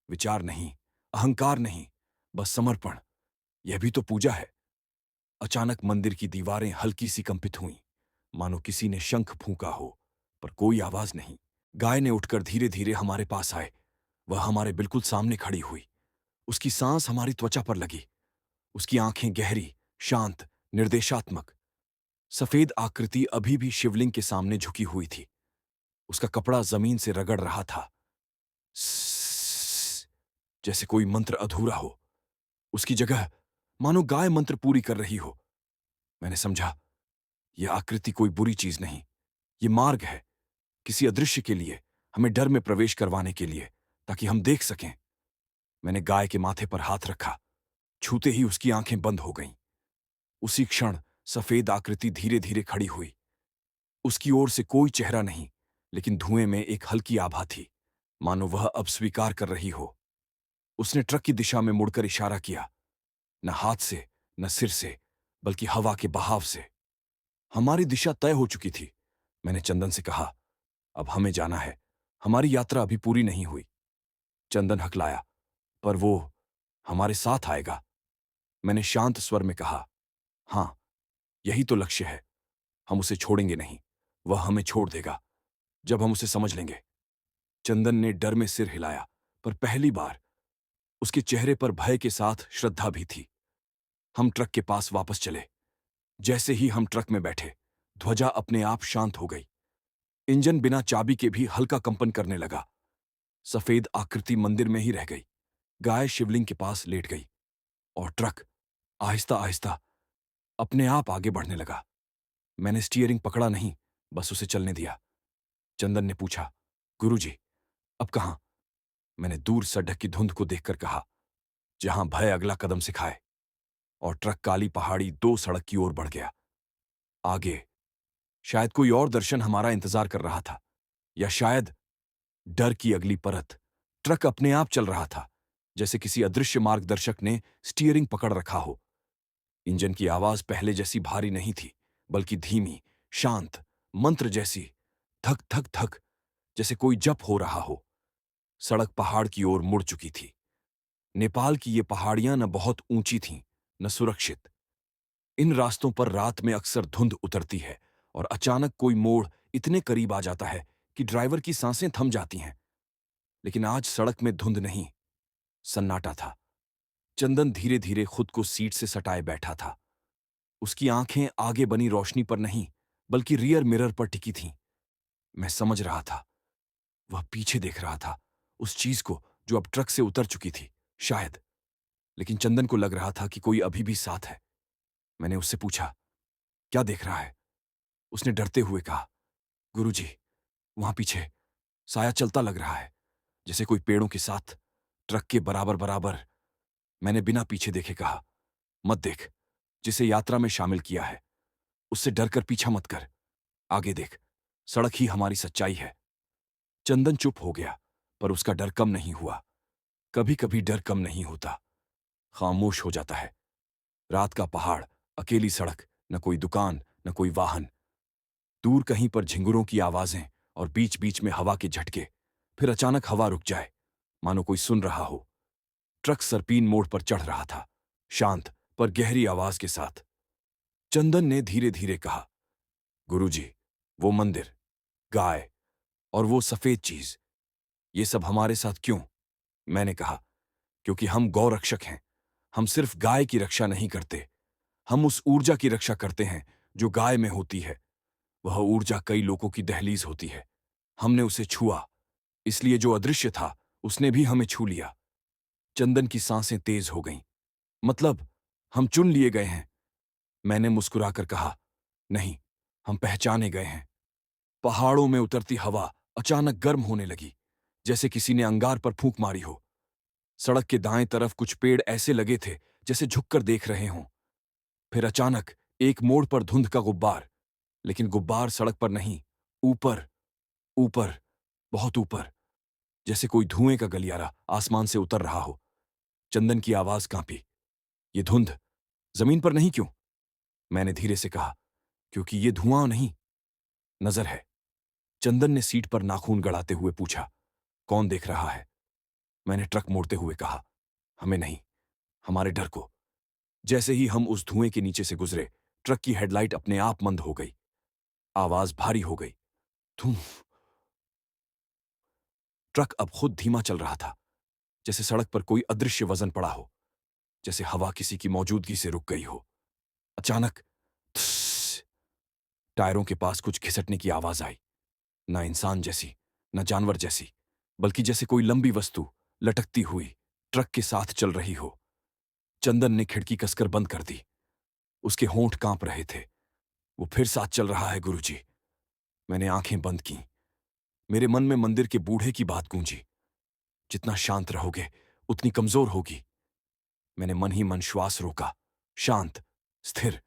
विचार नहीं, अहंकार नहीं, बस समर्पण। यह भी तो पूजा है। अचानक मंदिर की दीवारें हल्की सी कंपित हुईं, मानो किसी ने शंख फूंका हो, पर कोई आवाज नहीं। गाय ने उठकर धीरे धीरे हमारे पास आए। वह हमारे बिल्कुल सामने खड़ी हुई। उसकी सांस हमारी त्वचा पर लगी। उसकी आंखें गहरी, शांत, निर्देशात्मक। सफेद आकृति अभी भी शिवलिंग के सामने झुकी हुई थी। उसका कपड़ा जमीन से रगड़ रहा था, स्स, जैसे कोई मंत्र अधूरा हो। उसकी जगह मानो गाय मंत्र पूरी कर रही हो। मैंने समझा, यह आकृति कोई बुरी चीज नहीं, ये मार्ग है, किसी अदृश्य के लिए, हमें डर में प्रवेश करवाने के लिए, ताकि हम देख सकें। मैंने गाय के माथे पर हाथ रखा। छूते ही उसकी आंखें बंद हो गईं। उसी क्षण सफेद आकृति धीरे धीरे खड़ी हुई। उसकी ओर से कोई चेहरा नहीं, लेकिन धुएं में एक हल्की आभा थी, मानो वह अब स्वीकार कर रही हो। उसने ट्रक की दिशा में मुड़कर इशारा किया, न हाथ से, न सिर से, बल्कि हवा के बहाव से। हमारी दिशा तय हो चुकी थी। मैंने चंदन से कहा, अब हमें जाना है, हमारी यात्रा अभी पूरी नहीं हुई। चंदन हकलाया, पर वो हमारे साथ आएगा। मैंने शांत स्वर में कहा, हां, यही तो लक्ष्य है। हम उसे छोड़ेंगे नहीं, वह हमें छोड़ देगा जब हम उसे समझ लेंगे। चंदन ने डर में सिर हिलाया, पर पहली बार उसके चेहरे पर भय के साथ श्रद्धा भी थी। हम ट्रक के पास वापस चले। जैसे ही हम ट्रक में बैठे, ध्वजा अपने आप शांत हो गई। इंजन बिना चाबी के भी हल्का कंपन करने लगा। सफेद आकृति मंदिर में ही रह गई। गाय शिवलिंग के पास लेट गई और ट्रक आहिस्ता आहिस्ता अपने आप आगे बढ़ने लगा। मैंने स्टीयरिंग पकड़ा नहीं, बस उसे चलने दिया। चंदन ने पूछा, गुरुजी, अब कहां? मैंने दूर सड़क की धुंध को देखकर कहा, जहां भय अगला कदम सिखाए। और ट्रक काली पहाड़ी दो सड़क की ओर बढ़ गया। आगे शायद कोई और दर्शन हमारा इंतजार कर रहा था, या शायद डर की अगली परत। ट्रक अपने आप चल रहा था, जैसे किसी अदृश्य मार्गदर्शक ने स्टीयरिंग पकड़ रखा हो। इंजन की आवाज पहले जैसी भारी नहीं थी, बल्कि धीमी, शांत, मंत्र जैसी, धक धक धक, जैसे कोई जप हो रहा हो। सड़क पहाड़ की ओर मुड़ चुकी थी। नेपाल की ये पहाड़ियां न बहुत ऊंची थीं, न सुरक्षित। इन रास्तों पर रात में अक्सर धुंध उतरती है और अचानक कोई मोड़ इतने करीब आ जाता है कि ड्राइवर की सांसें थम जाती हैं। लेकिन आज सड़क में धुंध नहीं, सन्नाटा था। चंदन धीरे धीरे खुद को सीट से सटाए बैठा था। उसकी आंखें आगे बनी रोशनी पर नहीं, बल्कि रियर मिरर पर टिकी थीं। मैं समझ रहा था, वह पीछे देख रहा था, उस चीज को जो अब ट्रक से उतर चुकी थी, शायद। लेकिन चंदन को लग रहा था कि कोई अभी भी साथ है। मैंने उससे पूछा, क्या देख रहा है? उसने डरते हुए कहा, गुरुजी, वहां पीछे साया चलता लग रहा है, जैसे कोई पेड़ों के साथ, ट्रक के बराबर बराबर। मैंने बिना पीछे देखे कहा, मत देख, जिसे यात्रा में शामिल किया है उससे डरकर पीछा मत कर। आगे देख, सड़क ही हमारी सच्चाई है। चंदन चुप हो गया, पर उसका डर कम नहीं हुआ। कभी कभी डर कम नहीं होता, खामोश हो जाता है। रात का पहाड़, अकेली सड़क, न कोई दुकान, न कोई वाहन। दूर कहीं पर झिंगुरों की आवाजें और बीच बीच में हवा के झटके। फिर अचानक हवा रुक जाए, मानो कोई सुन रहा हो। ट्रक सरपीन मोड़ पर चढ़ रहा था, शांत पर गहरी आवाज के साथ। चंदन ने धीरे धीरे कहा, गुरुजी, वो मंदिर, गाय और वो सफेद चीज, ये सब हमारे साथ क्यों? मैंने कहा, क्योंकि हम गौ रक्षक हैं। हम सिर्फ गाय की रक्षा नहीं करते, हम उस ऊर्जा की रक्षा करते हैं जो गाय में होती है। वह ऊर्जा कई लोगों की दहलीज होती है। हमने उसे छुआ, इसलिए जो अदृश्य था उसने भी हमें छू लिया। चंदन की सांसें तेज हो गईं। मतलब, हम चुन लिए गए हैं? मैंने मुस्कुराकर कहा, नहीं, हम पहचाने गए हैं। पहाड़ों में उतरती हवा अचानक गर्म होने लगी, जैसे किसी ने अंगार पर फूंक मारी हो। सड़क के दाएं तरफ कुछ पेड़ ऐसे लगे थे जैसे झुककर देख रहे हों। फिर अचानक एक मोड़ पर धुंध का गुब्बार, लेकिन गुब्बार सड़क पर नहीं, ऊपर, ऊपर, बहुत ऊपर, जैसे कोई धुएं का गलियारा आसमान से उतर रहा हो। चंदन की आवाज कांपी, ये धुंध जमीन पर नहीं क्यों? मैंने धीरे से कहा, क्योंकि ये धुआं नहीं, नजर है। चंदन ने सीट पर नाखून गड़ाते हुए पूछा, कौन देख रहा है? मैंने ट्रक मोड़ते हुए कहा, हमें नहीं, हमारे डर को। जैसे ही हम उस धुएं के नीचे से गुजरे, ट्रक की हेडलाइट अपने आप मंद हो गई। आवाज भारी हो गई, धूम। ट्रक अब खुद धीमा चल रहा था, जैसे सड़क पर कोई अदृश्य वजन पड़ा हो, जैसे हवा किसी की मौजूदगी से रुक गई हो। अचानक, थ्स, टायरों के पास कुछ घिसटने की आवाज आई। ना इंसान जैसी, न जानवर जैसी, बल्कि जैसे कोई लंबी वस्तु लटकती हुई ट्रक के साथ चल रही हो। चंदन ने खिड़की कसकर बंद कर दी। उसके होंठ कांप रहे थे। वो फिर साथ चल रहा है गुरुजी। मैंने आंखें बंद की। मेरे मन में मंदिर के बूढ़े की बात गूंजी, जितना शांत रहोगे उतनी कमजोर होगी। मैंने मन ही मन श्वास रोका, शांत, स्थिर,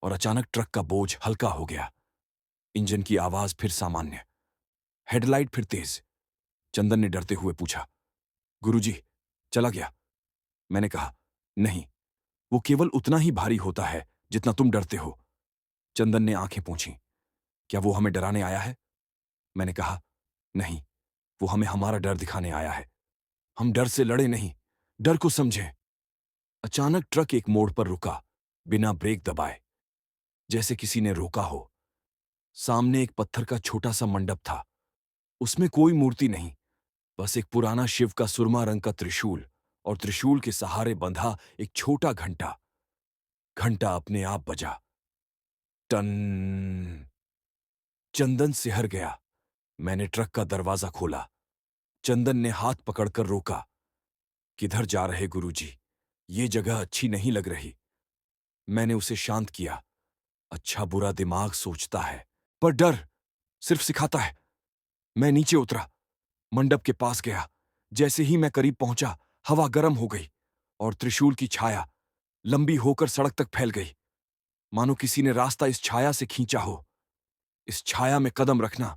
और अचानक ट्रक का बोझ हल्का हो गया। इंजन की आवाज फिर सामान्य, हेडलाइट फिर तेज। चंदन ने डरते हुए पूछा, गुरुजी, चला गया? मैंने कहा, नहीं, वो केवल उतना ही भारी होता है जितना तुम डरते हो। चंदन ने आंखें पूछी, क्या वो हमें डराने आया है? मैंने कहा, नहीं, वो हमें हमारा डर दिखाने आया है। हम डर से लड़े नहीं, डर को समझें। अचानक ट्रक एक मोड़ पर रुका, बिना ब्रेक दबाए, जैसे किसी ने रोका हो। सामने एक पत्थर का छोटा सा मंडप था। उसमें कोई मूर्ति नहीं, बस एक पुराना शिव का सुरमा रंग का त्रिशूल, और त्रिशूल के सहारे बंधा एक छोटा घंटा। घंटा अपने आप बजा, टन। चंदन सिहर गया। मैंने ट्रक का दरवाजा खोला। चंदन ने हाथ पकड़कर रोका। किधर जा रहे गुरुजी? ये जगह अच्छी नहीं लग रही। मैंने उसे शांत किया। अच्छा बुरा दिमाग सोचता है, पर डर सिर्फ सिखाता है। मैं नीचे उतरा, मंडप के पास गया। जैसे ही मैं करीब पहुंचा, हवा गर्म हो गई और त्रिशूल की छाया लंबी होकर सड़क तक फैल गई, मानो किसी ने रास्ता इस छाया से खींचा हो। इस छाया में कदम रखना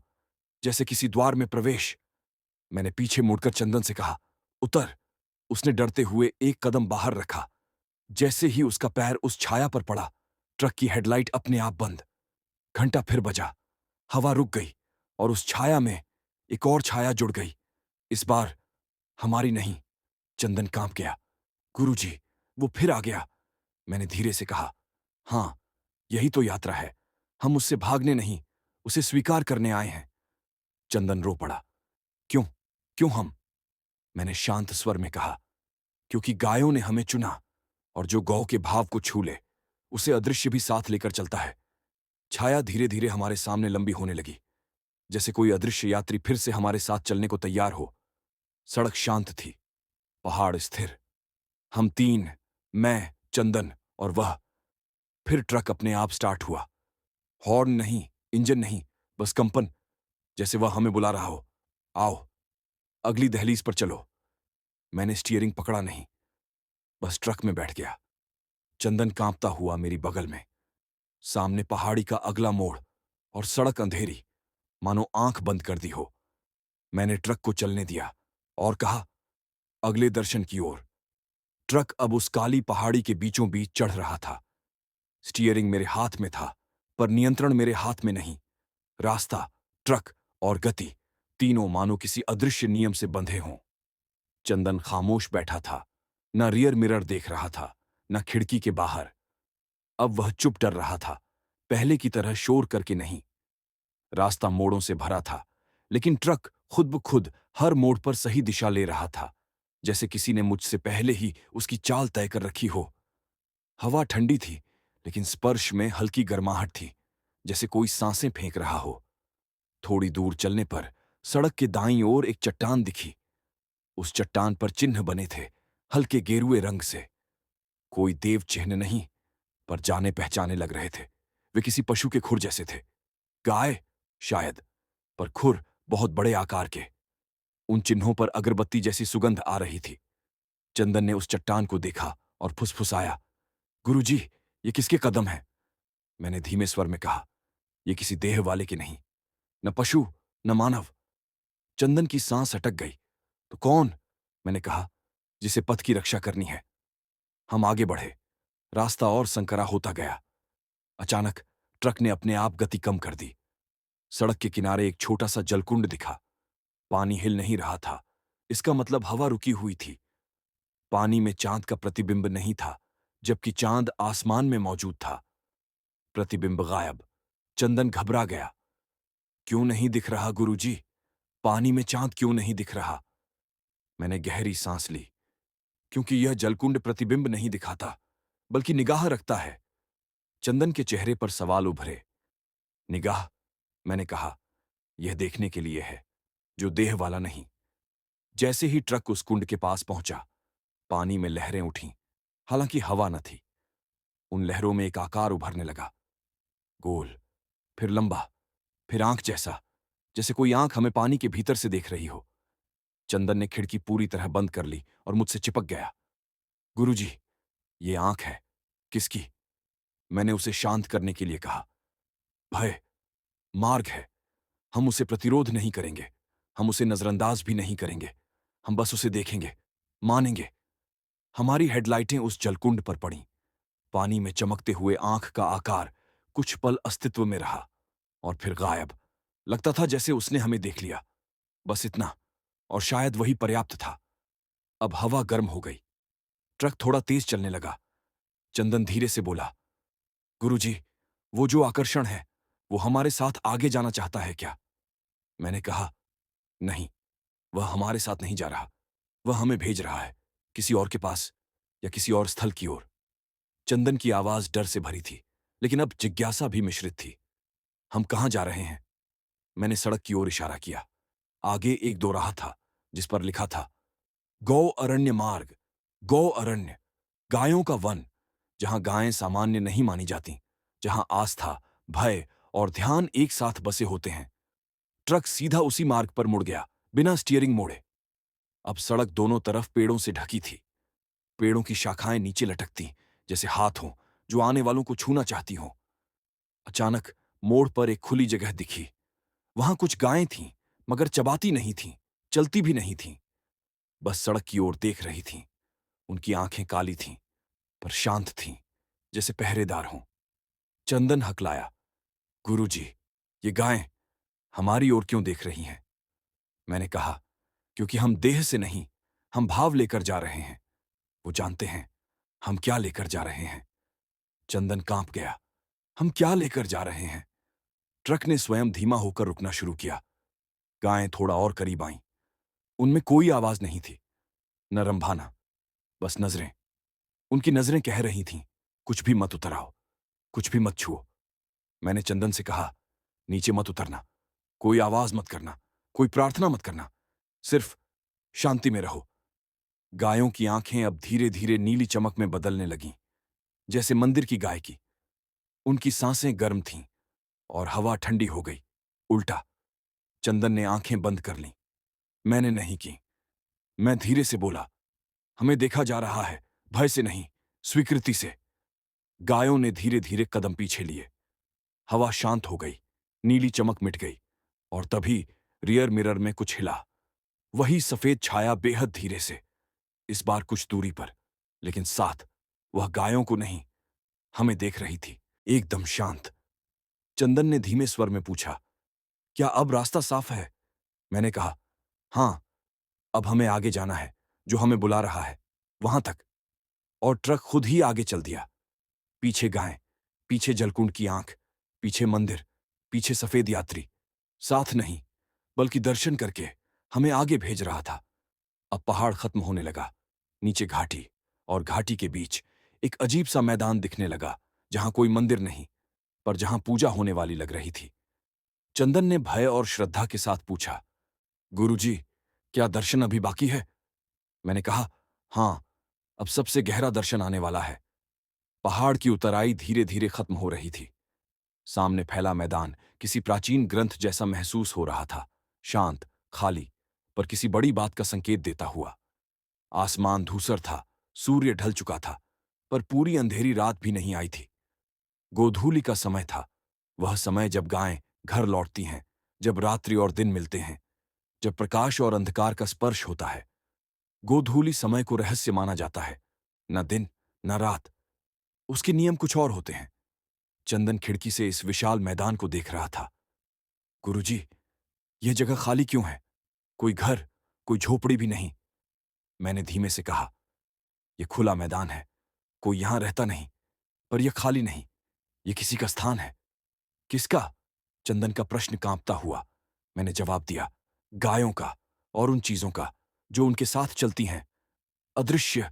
जैसे किसी द्वार में प्रवेश। मैंने पीछे मुड़कर चंदन से कहा, उतर। उसने डरते हुए एक कदम बाहर रखा। जैसे ही उसका पैर उस छाया पर पड़ा, ट्रक की हेडलाइट अपने आप बंद। घंटा फिर बजा। हवा रुक गई और उस छाया में एक और छाया जुड़ गई। इस बार हमारी नहीं। चंदन कांप गया। गुरुजी, वो फिर आ गया। मैंने धीरे से कहा, हां, यही तो यात्रा है। हम उससे भागने नहीं, उसे स्वीकार करने आए हैं। चंदन रो पड़ा। क्यों? क्यों हम? मैंने शांत स्वर में कहा, क्योंकि गायों ने हमें चुना, और जो गौ के भाव को छू ले, उसे अदृश्य भी साथ लेकर चलता है। छाया धीरे धीरे हमारे सामने लंबी होने लगी, जैसे कोई अदृश्य यात्री फिर से हमारे साथ चलने को तैयार हो। सड़क शांत थी, पहाड़ स्थिर। हम तीन, मैं, चंदन और वह। फिर ट्रक अपने आप स्टार्ट हुआ। हॉर्न नहीं, इंजन नहीं, बस कंपन, जैसे वह हमें बुला रहा हो, आओ, अगली दहलीज पर चलो। मैंने स्टीयरिंग पकड़ा नहीं, बस ट्रक में बैठ गया। चंदन कांपता हुआ मेरी बगल में। सामने पहाड़ी का अगला मोड़ और सड़क अंधेरी, मानो आंख बंद कर दी हो। मैंने ट्रक को चलने दिया और कहा, अगले दर्शन की ओर। ट्रक अब उस काली पहाड़ी के बीचों बीच चढ़ रहा था। स्टीयरिंग मेरे हाथ में था, पर नियंत्रण मेरे हाथ में नहीं। रास्ता, ट्रक और गति, तीनों मानो किसी अदृश्य नियम से बंधे हों। चंदन खामोश बैठा था, न रियर मिरर देख रहा था, न खिड़की के बाहर। अब वह चुप डर रहा था, पहले की तरह शोर करके नहीं। रास्ता मोड़ों से भरा था, लेकिन ट्रक खुद ब खुद हर मोड़ पर सही दिशा ले रहा था, जैसे किसी ने मुझसे पहले ही उसकी चाल तय कर रखी हो। हवा ठंडी थी, लेकिन स्पर्श में हल्की गर्माहट थी, जैसे कोई सांसें फेंक रहा हो। थोड़ी दूर चलने पर सड़क के दाईं ओर एक चट्टान दिखी। उस चट्टान पर चिन्ह बने थे, हल्के गेरुए रंग से। कोई देव चिन्ह नहीं, पर जाने पहचाने लग रहे थे। वे किसी पशु के खुर जैसे थे। गाय शायद, पर खुर बहुत बड़े आकार के। उन चिन्हों पर अगरबत्ती जैसी सुगंध आ रही थी। चंदन ने उस चट्टान को देखा और फुसफुसाया, गुरुजी, ये किसके कदम हैं? मैंने धीमे स्वर में कहा, ये किसी देह वाले के नहीं, न पशु, न मानव। चंदन की सांस अटक गई। तो कौन? मैंने कहा, जिसे पथ की रक्षा करनी है। हम आगे बढ़े। रास्ता और संकरा होता गया। अचानक ट्रक ने अपने आप गति कम कर दी। सड़क के किनारे एक छोटा सा जलकुंड दिखा। पानी हिल नहीं रहा था, इसका मतलब हवा रुकी हुई थी। पानी में चांद का प्रतिबिंब नहीं था, जबकि चांद आसमान में मौजूद था। प्रतिबिंब गायब। चंदन घबरा गया। क्यों नहीं दिख रहा गुरुजी? पानी में चांद क्यों नहीं दिख रहा? मैंने गहरी सांस ली, क्योंकि यह जलकुंड प्रतिबिंब नहीं दिखाता, बल्कि निगाह रखता है। चंदन के चेहरे पर सवाल उभरे। निगाह, मैंने कहा, यह देखने के लिए है, जो देह वाला नहीं। जैसे ही ट्रक उस कुंड के पास पहुंचा, पानी में लहरें उठीं, हालांकि हवा न थी। उन लहरों में एक आकार उभरने लगा, गोल, फिर लंबा, फिर आंख जैसा, जैसे कोई आंख हमें पानी के भीतर से देख रही हो। चंदन ने खिड़की पूरी तरह बंद कर ली और मुझसे चिपक गया। गुरुजी, ये आंख है। किसकी? मैंने उसे शांत करने के लिए कहा। भय, मार्ग है। हम उसे प्रतिरोध नहीं करेंगे, हम उसे नजरअंदाज भी नहीं करेंगे। हम बस उसे देखेंगे, मानेंगे। हमारी हेडलाइटें उस जलकुंड पर पड़ीं। पानी में चमकते हुए आंख का आकार कुछ पल अस्तित्व में रहा और फिर गायब। लगता था जैसे उसने हमें देख लिया। बस इतना, और शायद वही पर्याप्त था। अब हवा गर्म हो गई। ट्रक थोड़ा तेज चलने लगा। चंदन धीरे से बोला, गुरुजी, वो जो आकर्षण है, वो हमारे साथ आगे जाना चाहता है क्या? मैंने कहा, नहीं, वह हमारे साथ नहीं जा रहा। वह हमें भेज रहा है, किसी और के पास, या किसी और स्थल की ओर। चंदन की आवाज डर से भरी थी, लेकिन अब जिज्ञासा भी मिश्रित थी। हम कहाँ जा रहे हैं? मैंने सड़क की ओर इशारा किया। आगे एक दोराहा था, जिस पर लिखा था, गौ अरण्य मार्ग। गौ अरण्य, गायों का वन, जहां गायें सामान्य नहीं मानी जाती, जहां आस्था, भय और ध्यान एक साथ बसे होते हैं। ट्रक सीधा उसी मार्ग पर मुड़ गया, बिना स्टीयरिंग मोड़े। अब सड़क दोनों तरफ पेड़ों से ढकी थी। पेड़ों की शाखाएं नीचे लटकती, जैसे हाथ हों जो आने वालों को छूना चाहती हों। अचानक मोड़ पर एक खुली जगह दिखी। वहां कुछ गायें थीं, मगर चबाती नहीं थीं, चलती भी नहीं थीं, बस सड़क की ओर देख रही थीं। उनकी आंखें काली थीं, पर शांत थीं, जैसे पहरेदार हों। चंदन हकलाया, गुरुजी, ये गायें हमारी ओर क्यों देख रही हैं? मैंने कहा, क्योंकि हम देह से नहीं, हम भाव लेकर जा रहे हैं। वो जानते हैं हम क्या लेकर जा रहे हैं। चंदन कांप गया। हम क्या लेकर जा रहे हैं? ट्रक ने स्वयं धीमा होकर रुकना शुरू किया। गायें थोड़ा और करीब आईं। उनमें कोई आवाज नहीं थी, न रंभाना, बस नजरें। उनकी नजरें कह रही थीं, कुछ भी मत उतराओ, कुछ भी मत छुओ। मैंने चंदन से कहा, नीचे मत उतरना, कोई आवाज मत करना, कोई प्रार्थना मत करना, सिर्फ शांति में रहो। गायों की आंखें अब धीरे धीरे नीली चमक में बदलने लगीं, जैसे मंदिर की गाय की। उनकी सांसें गर्म थीं और हवा ठंडी हो गई। उल्टा, चंदन ने आंखें बंद कर लीं। मैंने नहीं की। मैं धीरे से बोला, हमें देखा जा रहा है, भय से नहीं, स्वीकृति से। गायों ने धीरे धीरे कदम पीछे लिए। हवा शांत हो गई, नीली चमक मिट गई, और तभी रियर मिरर में कुछ हिला। वही सफेद छाया बेहद धीरे से, इस बार कुछ दूरी पर, लेकिन साथ। वह गायों को नहीं, हमें देख रही थी, एकदम शांत। चंदन ने धीमे स्वर में पूछा, क्या अब रास्ता साफ है? मैंने कहा, हां, अब हमें आगे जाना है, जो हमें बुला रहा है, वहां तक। और ट्रक खुद ही आगे चल दिया। पीछे गायें, पीछे जलकुंड की आंख, पीछे मंदिर, पीछे सफेद यात्री। साथ नहीं, बल्कि दर्शन करके हमें आगे भेज रहा था। अब पहाड़ खत्म होने लगा, नीचे घाटी, और घाटी के बीच एक अजीब सा मैदान दिखने लगा, जहां कोई मंदिर नहीं, पर जहां पूजा होने वाली लग रही थी। चंदन ने भय और श्रद्धा के साथ पूछा, गुरुजी, क्या दर्शन अभी बाकी है? मैंने कहा, हां, अब सबसे गहरा दर्शन आने वाला है। पहाड़ की उतराई धीरे धीरे खत्म हो रही थी। सामने फैला मैदान किसी प्राचीन ग्रंथ जैसा महसूस हो रहा था, शांत, खाली, पर किसी बड़ी बात का संकेत देता हुआ। आसमान धूसर था, सूर्य ढल चुका था, पर पूरी अंधेरी रात भी नहीं आई थी। गोधूलि का समय था, वह समय जब गायें घर लौटती हैं, जब रात्रि और दिन मिलते हैं, जब प्रकाश और अंधकार का स्पर्श होता है। गोधूलि समय को रहस्य माना जाता है, न दिन न रात, उसके नियम कुछ और होते हैं। चंदन खिड़की से इस विशाल मैदान को देख रहा था। गुरुजी, यह जगह खाली क्यों है? कोई घर, कोई झोपड़ी भी नहीं। मैंने धीमे से कहा, यह खुला मैदान है, कोई यहां रहता नहीं, पर यह खाली नहीं, यह किसी का स्थान है। किसका? चंदन का प्रश्न कांपता हुआ। मैंने जवाब दिया, गायों का, और उन चीजों का जो उनके साथ चलती हैं, अदृश्य।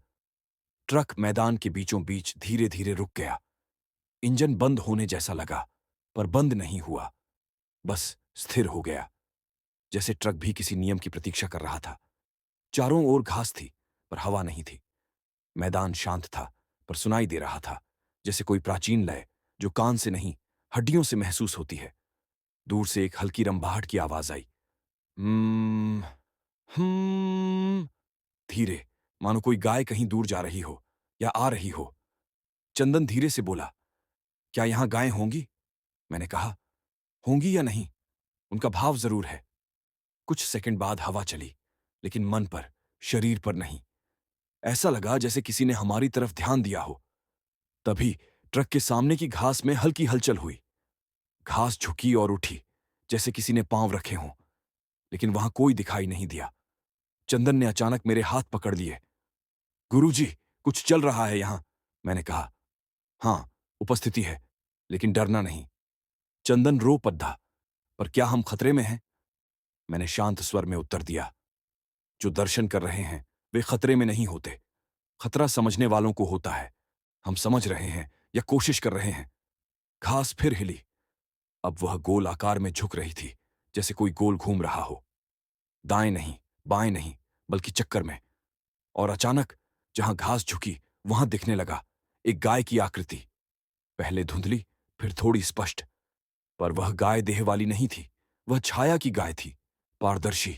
ट्रक मैदान के बीचों बीच धीरे धीरे रुक गया। इंजन बंद होने जैसा लगा, पर बंद नहीं हुआ, बस स्थिर हो गया, जैसे ट्रक भी किसी नियम की प्रतीक्षा कर रहा था। चारों ओर घास थी, पर हवा नहीं थी। मैदान शांत था, पर सुनाई दे रहा था, जैसे कोई प्राचीन लय जो कान से नहीं, हड्डियों से महसूस होती है। दूर से एक हल्की रंभाहट की आवाज आई। हम्म हम्म धीरे, मानो कोई गाय कहीं दूर जा रही हो या आ रही हो। चंदन धीरे से बोला, क्या यहां गायें होंगी? मैंने कहा, होंगी या नहीं, उनका भाव जरूर है। कुछ सेकंड बाद हवा चली, लेकिन मन पर, शरीर पर नहीं। ऐसा लगा जैसे किसी ने हमारी तरफ ध्यान दिया हो। तभी ट्रक के सामने की घास में हल्की हलचल हुई। घास झुकी और उठी, जैसे किसी ने पांव रखे हों, लेकिन वहां कोई दिखाई नहीं दिया। चंदन ने अचानक मेरे हाथ पकड़ लिए। गुरुजी, कुछ चल रहा है यहां। मैंने कहा, हां, उपस्थिति है, लेकिन डरना नहीं। चंदन रो पद्धा, पर क्या हम खतरे में हैं? मैंने शांत स्वर में उत्तर दिया, जो दर्शन कर रहे हैं वे खतरे में नहीं होते। खतरा समझने वालों को होता है। हम समझ रहे हैं या कोशिश कर रहे हैं। घास फिर हिली। अब वह गोल आकार में झुक रही थी, जैसे कोई गोल घूम रहा हो, दाएं नहीं, बाएं नहीं, बल्कि चक्कर में। और अचानक जहां घास झुकी वहां दिखने लगा एक गाय की आकृति। पहले धुंधली, फिर थोड़ी स्पष्ट। पर वह गाय देह वाली नहीं थी, वह छाया की गाय थी, पारदर्शी,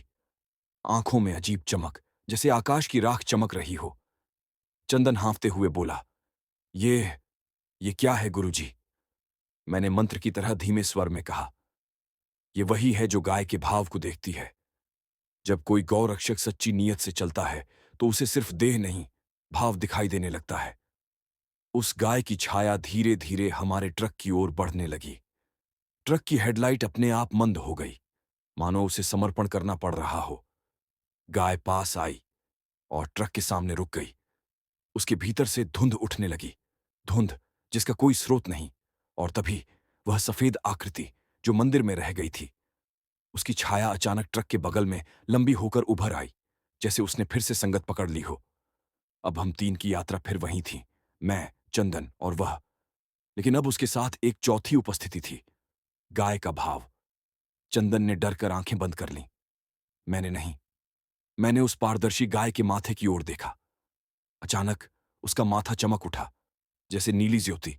आंखों में अजीब चमक, जैसे आकाश की राख चमक रही हो। चंदन हांफते हुए बोला, ये क्या है गुरुजी? मैंने मंत्र की तरह धीमे स्वर में कहा, ये वही है जो गाय के भाव को देखती है। जब कोई गौ रक्षक सच्ची नीयत से चलता है तो उसे सिर्फ देह नहीं, भाव दिखाई देने लगता है। उस गाय की छाया धीरे धीरे हमारे ट्रक की ओर बढ़ने लगी। ट्रक की हेडलाइट अपने आप मंद हो गई, मानो उसे समर्पण करना पड़ रहा हो। गाय पास आई और ट्रक के सामने रुक गई। उसके भीतर से धुंध उठने लगी, धुंध जिसका कोई स्रोत नहीं। और तभी वह सफेद आकृति जो मंदिर में रह गई थी, उसकी छाया अचानक ट्रक के बगल में लंबी होकर उभर आई, जैसे उसने फिर से संगत पकड़ ली हो। अब हम तीन की यात्रा फिर वहीं थी, मैं, चंदन और वह। लेकिन अब उसके साथ एक चौथी उपस्थिति थी, गाय का भाव। चंदन ने डर कर आंखें बंद कर लीं। मैंने नहीं। मैंने उस पारदर्शी गाय के माथे की ओर देखा। अचानक उसका माथा चमक उठा, जैसे नीली ज्योति।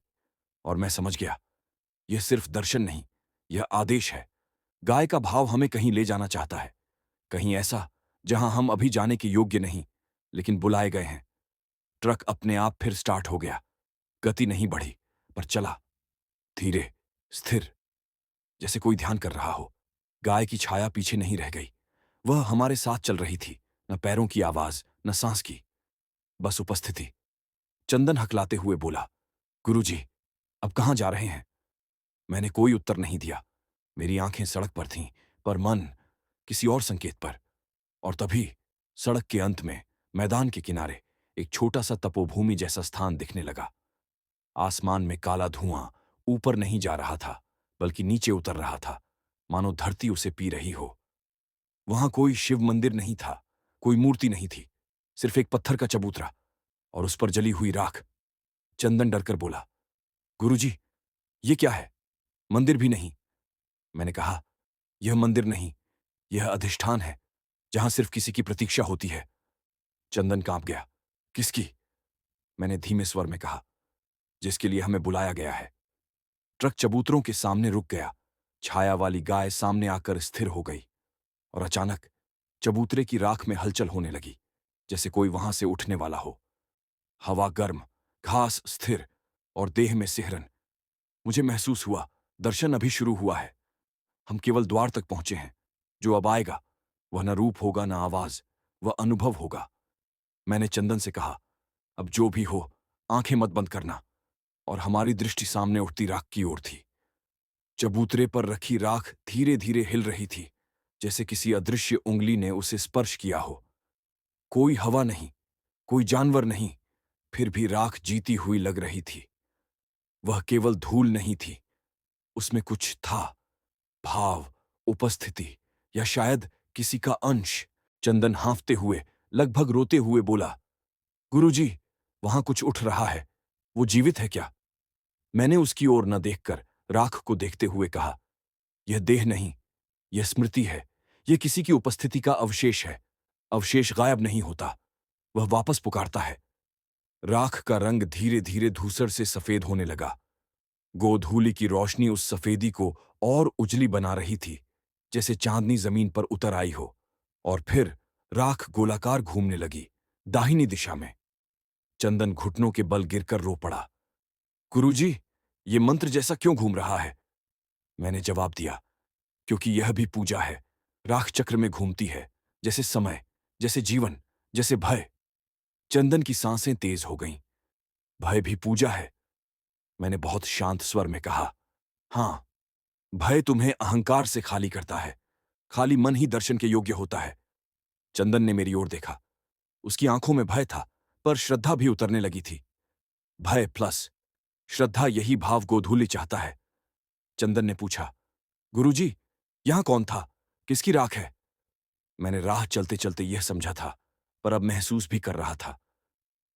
और मैं समझ गया, यह सिर्फ दर्शन नहीं, यह आदेश है। गाय का भाव हमें कहीं ले जाना चाहता है, कहीं ऐसा जहां हम अभी जाने के योग्य नहीं, लेकिन बुलाए गए हैं। ट्रक अपने आप फिर स्टार्ट हो गया। गति नहीं बढ़ी, पर चला, धीरे, स्थिर, जैसे कोई ध्यान कर रहा हो। गाय की छाया पीछे नहीं रह गई, वह हमारे साथ चल रही थी। न पैरों की आवाज, न सांस की, बस उपस्थिति। चंदन हकलाते हुए बोला, गुरुजी, अब कहां जा रहे हैं? मैंने कोई उत्तर नहीं दिया। मेरी आंखें सड़क पर थीं, पर मन किसी और संकेत पर। और तभी सड़क के अंत में, मैदान के किनारे, एक छोटा सा तपोभूमि जैसा स्थान दिखने लगा। आसमान में काला धुआं ऊपर नहीं जा रहा था, बल्कि नीचे उतर रहा था, मानो धरती उसे पी रही हो। वहां कोई शिव मंदिर नहीं था, कोई मूर्ति नहीं थी, सिर्फ एक पत्थर का चबूतरा और उस पर जली हुई राख। चंदन डरकर बोला, गुरुजी, ये क्या है? मंदिर भी नहीं। मैंने कहा, यह मंदिर नहीं, यह अधिष्ठान है, जहां सिर्फ किसी की प्रतीक्षा होती है। चंदन कांप गया। किसकी? मैंने धीमे स्वर में कहा, जिसके लिए हमें बुलाया गया है। ट्रक चबूतरों के सामने रुक गया। छाया वाली गाय सामने आकर स्थिर हो गई। और अचानक चबूतरे की राख में हलचल होने लगी, जैसे कोई वहां से उठने वाला हो। हवा गर्म, घास स्थिर और देह में सिहरन। मुझे महसूस हुआ, दर्शन अभी शुरू हुआ है। हम केवल द्वार तक पहुंचे हैं। जो अब आएगा वह न रूप होगा, न आवाज, वह अनुभव होगा। मैंने चंदन से कहा, अब जो भी हो, आंखें मत बंद करना। और हमारी दृष्टि सामने उठती राख की ओर थी। चबूतरे पर रखी राख धीरे धीरे हिल रही थी, जैसे किसी अदृश्य उंगली ने उसे स्पर्श किया हो। कोई हवा नहीं, कोई जानवर नहीं, फिर भी राख जीती हुई लग रही थी। वह केवल धूल नहीं थी, उसमें कुछ था, भाव, उपस्थिति, या शायद किसी का अंश। चंदन हांफते हुए, लगभग रोते हुए बोला, गुरुजी, वहां कुछ उठ रहा है, वो जीवित है क्या? मैंने उसकी ओर न देखकर राख को देखते हुए कहा, यह देह नहीं, यह स्मृति है। यह किसी की उपस्थिति का अवशेष है। अवशेष गायब नहीं होता, वह वापस पुकारता है। राख का रंग धीरे धीरे धूसर से सफेद होने लगा। गोधूली की रोशनी उस सफेदी को और उजली बना रही थी, जैसे चांदनी जमीन पर उतर आई हो। और फिर राख गोलाकार घूमने लगी, दाहिनी दिशा में। चंदन घुटनों के बल गिरकर रो पड़ा। गुरुजी, ये मंत्र जैसा क्यों घूम रहा है? मैंने जवाब दिया, क्योंकि यह भी पूजा है। राख चक्र में घूमती है, जैसे समय, जैसे जीवन, जैसे भय। चंदन की सांसें तेज हो गईं। भय भी पूजा है, मैंने बहुत शांत स्वर में कहा। हां, भय तुम्हें अहंकार से खाली करता है। खाली मन ही दर्शन के योग्य होता है। चंदन ने मेरी ओर देखा। उसकी आंखों में भय था, पर श्रद्धा भी उतरने लगी थी। भय प्लस श्रद्धा, यही भाव गोधूली चाहता है। चंदन ने पूछा, गुरुजी, यहां कौन था? किसकी राख है? मैंने राह चलते चलते यह समझा था, पर अब महसूस भी कर रहा था।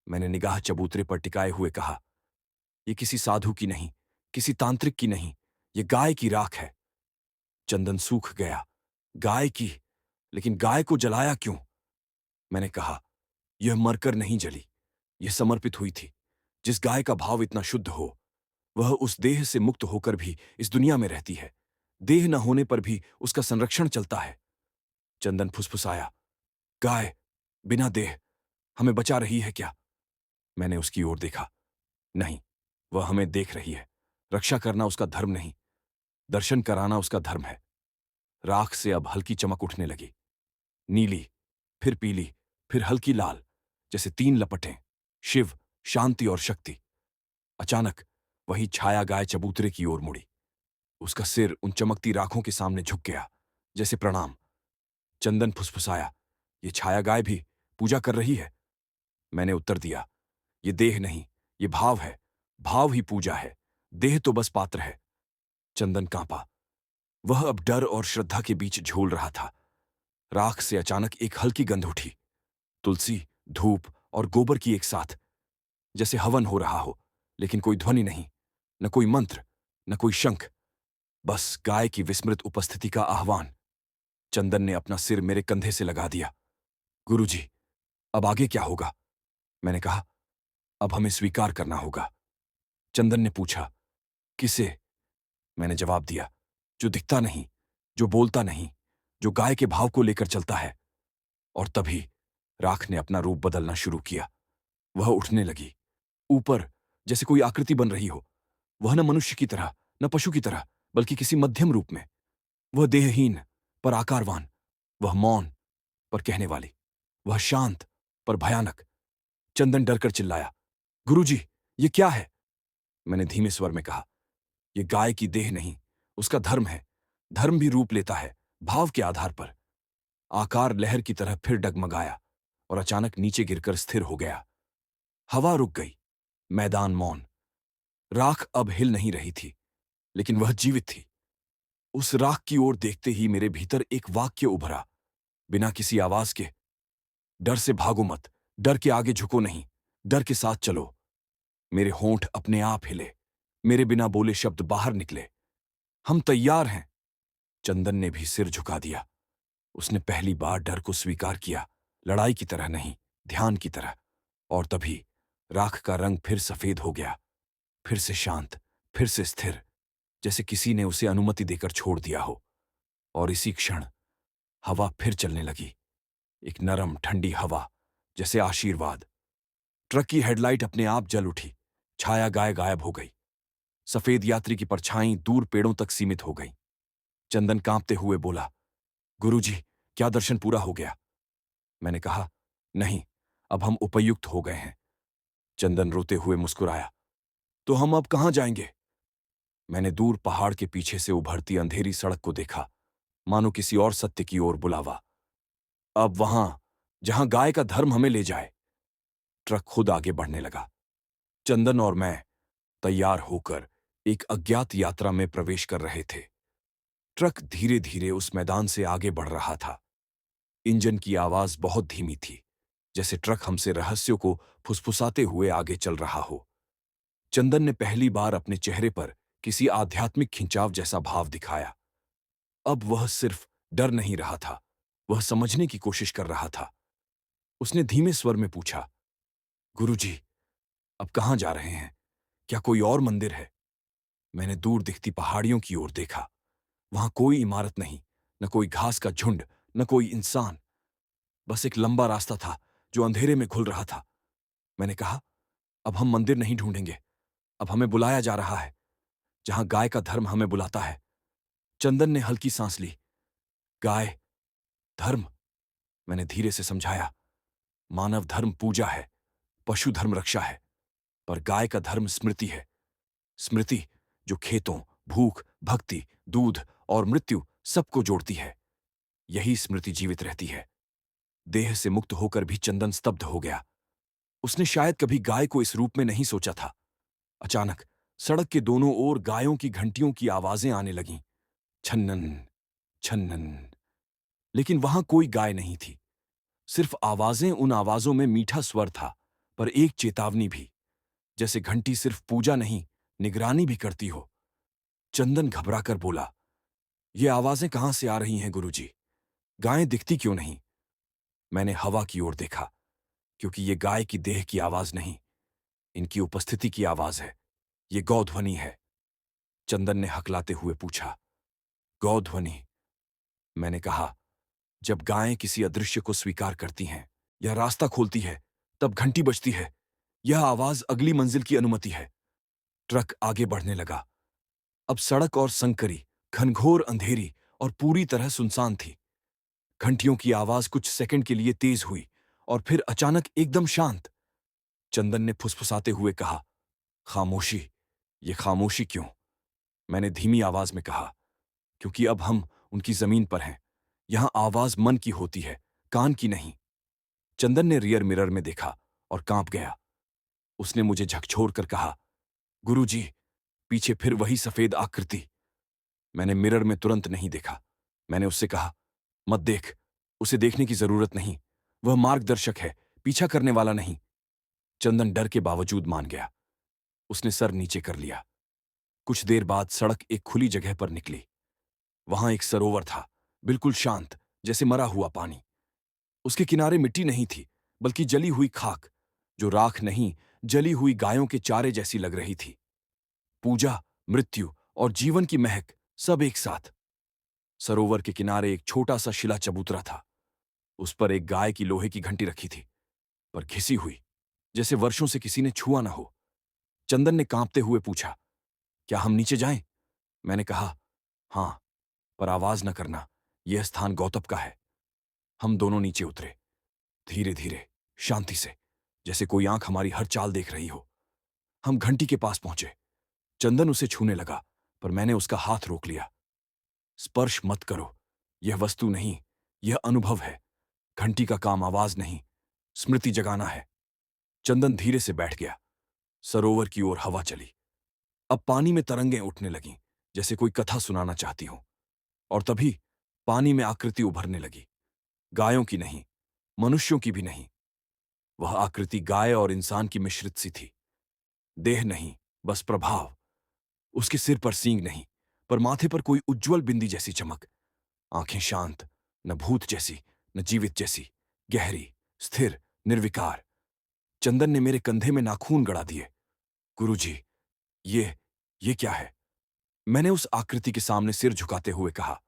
मैंने निगाह चबूतरे पर टिकाए हुए कहा, यह किसी साधु की नहीं, किसी तांत्रिक की नहीं, यह गाय की राख है। चंदन सूख गया। गाय की? लेकिन गाय को जलाया क्यों? मैंने कहा, यह मरकर नहीं जली, यह समर्पित हुई थी। जिस गाय का भाव इतना शुद्ध हो, वह उस देह से मुक्त होकर भी इस दुनिया में रहती है। देह न होने पर भी उसका संरक्षण चलता है। चंदन फुसफुसाया, गाय बिना देह हमें बचा रही है क्या? मैंने उसकी ओर देखा। नहीं, वह हमें देख रही है। रक्षा करना उसका धर्म नहीं, दर्शन कराना उसका धर्म है। राख से अब हल्की चमक उठने लगी। नीली, फिर पीली, फिर हल्की लाल, जैसे तीन लपटें, शिव, शांति और शक्ति। अचानक वही छाया गाय चबूतरे की ओर मुड़ी। उसका सिर उन चमकती राखों के सामने झुक गया, जैसे प्रणाम। चंदन फुसफुसाया, ये छाया गाय भी पूजा कर रही है। मैंने उत्तर दिया, ये देह नहीं, ये भाव है। भाव ही पूजा है, देह तो बस पात्र है। चंदन कांपा। वह अब डर और श्रद्धा के बीच झूल रहा था। राख से अचानक एक हल्की गंध उठी, तुलसी, धूप और गोबर की एक साथ, जैसे हवन हो रहा हो, लेकिन कोई ध्वनि नहीं, न कोई मंत्र, न कोई शंख, बस गाय की विस्मृत उपस्थिति का आह्वान। चंदन ने अपना सिर मेरे कंधे से लगा दिया। गुरुजी, अब आगे क्या होगा? मैंने कहा, अब हमें स्वीकार करना होगा। चंदन ने पूछा, किसे? मैंने जवाब दिया, जो दिखता नहीं, जो बोलता नहीं, जो गाय के भाव को लेकर चलता है। और तभी राख ने अपना रूप बदलना शुरू किया। वह उठने लगी, ऊपर, जैसे कोई आकृति बन रही हो। वह न मनुष्य की तरह, न पशु की तरह, बल्कि किसी मध्यम रूप में। वह देहहीन पर आकारवान, वह मौन पर कहने वाली, वह शांत पर भयानक। चंदन डरकर चिल्लाया, गुरुजी, ये क्या है? मैंने धीमे स्वर में कहा, यह गाय की देह नहीं, उसका धर्म है। धर्म भी रूप लेता है, भाव के आधार पर। आकार लहर की तरह फिर डगमगाया और अचानक नीचे गिरकर स्थिर हो गया। हवा रुक गई, मैदान मौन। राख अब हिल नहीं रही थी, लेकिन वह जीवित थी। उस राख की ओर देखते ही मेरे भीतर एक वाक्य उभरा, बिना किसी आवाज के, डर से भागो मत, डर के आगे झुको नहीं, डर के साथ चलो। मेरे होंठ अपने आप हिले, मेरे बिना बोले शब्द बाहर निकले, हम तैयार हैं। चंदन ने भी सिर झुका दिया। उसने पहली बार डर को स्वीकार किया, लड़ाई की तरह नहीं, ध्यान की तरह। और तभी राख का रंग फिर सफेद हो गया, फिर से शांत, फिर से स्थिर, जैसे किसी ने उसे अनुमति देकर छोड़ दिया हो। और इसी क्षण हवा फिर चलने लगी, एक नरम ठंडी हवा, जैसे आशीर्वाद। ट्रक की हेडलाइट अपने आप जल उठी, छाया गाय गायब हो गई। सफेद यात्री की परछाई दूर पेड़ों तक सीमित हो गई। चंदन कांपते हुए बोला, गुरुजी, क्या दर्शन पूरा हो गया? मैंने कहा, नहीं, अब हम उपयुक्त हो गए हैं। चंदन रोते हुए मुस्कुराया, तो हम अब कहां जाएंगे? मैंने दूर पहाड़ के पीछे से उभरती अंधेरी सड़क को देखा, मानो किसी और सत्य की ओर बुलावा। अब वहां, जहां गाय का धर्म हमें ले जाए। ट्रक खुद आगे बढ़ने लगा। चंदन और मैं तैयार होकर एक अज्ञात यात्रा में प्रवेश कर रहे थे। ट्रक धीरे धीरे उस मैदान से आगे बढ़ रहा था। इंजन की आवाज बहुत धीमी थी, जैसे ट्रक हमसे रहस्यों को फुसफुसाते हुए आगे चल रहा हो। चंदन ने पहली बार अपने चेहरे पर किसी आध्यात्मिक खिंचाव जैसा भाव दिखाया। अब वह सिर्फ डर नहीं रहा था, वह समझने की कोशिश कर रहा था। उसने धीमे स्वर में पूछा, गुरुजी, अब कहाँ जा रहे हैं? क्या कोई और मंदिर है? मैंने दूर दिखती पहाड़ियों की ओर देखा। वहां कोई इमारत नहीं, न कोई घास का झुंड, न कोई इंसान। बस एक लंबा रास्ता था जो अंधेरे में घुल रहा था। मैंने कहा, अब हम मंदिर नहीं ढूंढेंगे, अब हमें बुलाया जा रहा है, जहां गाय का धर्म हमें बुलाता है। चंदन ने हल्की सांस ली। गाय धर्म? मैंने धीरे से समझाया। मानव धर्म पूजा है, पशु धर्म रक्षा है, पर गाय का धर्म स्मृति है। स्मृति जो खेतों, भूख, भक्ति, दूध और मृत्यु सबको जोड़ती है। यही स्मृति जीवित रहती है। देह से मुक्त होकर भी चंदन स्तब्ध हो गया। उसने शायद कभी गाय को इस रूप में नहीं सोचा था। अचानक सड़क के दोनों ओर गायों की घंटियों की आवाजें आने लगीं। छन्नन छन्नन। लेकिन वहां कोई गाय नहीं थी। सिर्फ आवाजें। उन आवाजों में मीठा स्वर था, पर एक चेतावनी भी, जैसे घंटी सिर्फ पूजा नहीं, निगरानी भी करती हो। चंदन घबराकर बोला, ये आवाजें कहां से आ रही हैं गुरुजी? गायें दिखती क्यों नहीं? मैंने हवा की ओर देखा, क्योंकि ये गाय की देह की आवाज नहीं, इनकी उपस्थिति की आवाज है। ये गौध्वनि है। चंदन ने हकलाते हुए पूछा, गौध्वनि? मैंने कहा, जब गायें किसी अदृश्य को स्वीकार करती हैं या रास्ता खोलती है, तब घंटी बजती है। यह आवाज अगली मंजिल की अनुमति है। ट्रक आगे बढ़ने लगा। अब सड़क और संकरी, घनघोर अंधेरी और पूरी तरह सुनसान थी। घंटियों की आवाज कुछ सेकंड के लिए तेज हुई और फिर अचानक एकदम शांत। चंदन ने फुसफुसाते हुए कहा, खामोशी। ये खामोशी क्यों? मैंने धीमी आवाज में कहा, क्योंकि अब हम उनकी जमीन पर हैं। यहां आवाज मन की होती है, कान की नहीं। चंदन ने रियर मिरर में देखा और कांप गया। उसने मुझे झकझोर कर कहा, गुरुजी, पीछे फिर वही सफेद आकृति। मैंने मिरर में तुरंत नहीं देखा। मैंने उससे कहा, मत देख, उसे देखने की जरूरत नहीं। वह मार्गदर्शक है, पीछा करने वाला नहीं। चंदन डर के बावजूद मान गया। उसने सर नीचे कर लिया। कुछ देर बाद सड़क एक खुली जगह पर निकली। वहां एक सरोवर था, बिल्कुल शांत, जैसे मरा हुआ पानी। उसके किनारे मिट्टी नहीं थी, बल्कि जली हुई खाक, जो राख नहीं, जली हुई गायों के चारे जैसी लग रही थी। पूजा, मृत्यु और जीवन की महक, सब एक साथ। सरोवर के किनारे एक छोटा सा शिला चबूतरा था। उस पर एक गाय की लोहे की घंटी रखी थी, पर घिसी हुई, जैसे वर्षों से किसी ने छुआ ना हो। चंदन ने कांपते हुए पूछा, क्या हम नीचे जाएं? मैंने कहा, हां, पर आवाज न करना, यह स्थान गौतम का है। हम दोनों नीचे उतरे, धीरे धीरे, शांति से, जैसे कोई आंख हमारी हर चाल देख रही हो। हम घंटी के पास पहुंचे। चंदन उसे छूने लगा, पर मैंने उसका हाथ रोक लिया। स्पर्श मत करो, यह वस्तु नहीं, यह अनुभव है। घंटी का काम आवाज नहीं, स्मृति जगाना है। चंदन धीरे से बैठ गया। सरोवर की ओर हवा चली। अब पानी में तरंगें उठने लगीं, जैसे कोई कथा सुनाना चाहती हो। और तभी पानी में आकृति उभरने लगी। गायों की नहीं, मनुष्यों की भी नहीं। वह आकृति गाय और इंसान की मिश्रित सी थी। देह नहीं, बस प्रभाव। उसके सिर पर सींग नहीं, पर माथे पर कोई उज्जवल बिंदी जैसी चमक। आंखें शांत, न भूत जैसी, न जीवित जैसी, गहरी, स्थिर, निर्विकार। चंदन ने मेरे कंधे में नाखून गड़ा दिए। गुरुजी, ये ये क्या है? मैंने उस आकृति के सामने सिर झुकाते हुए कहा,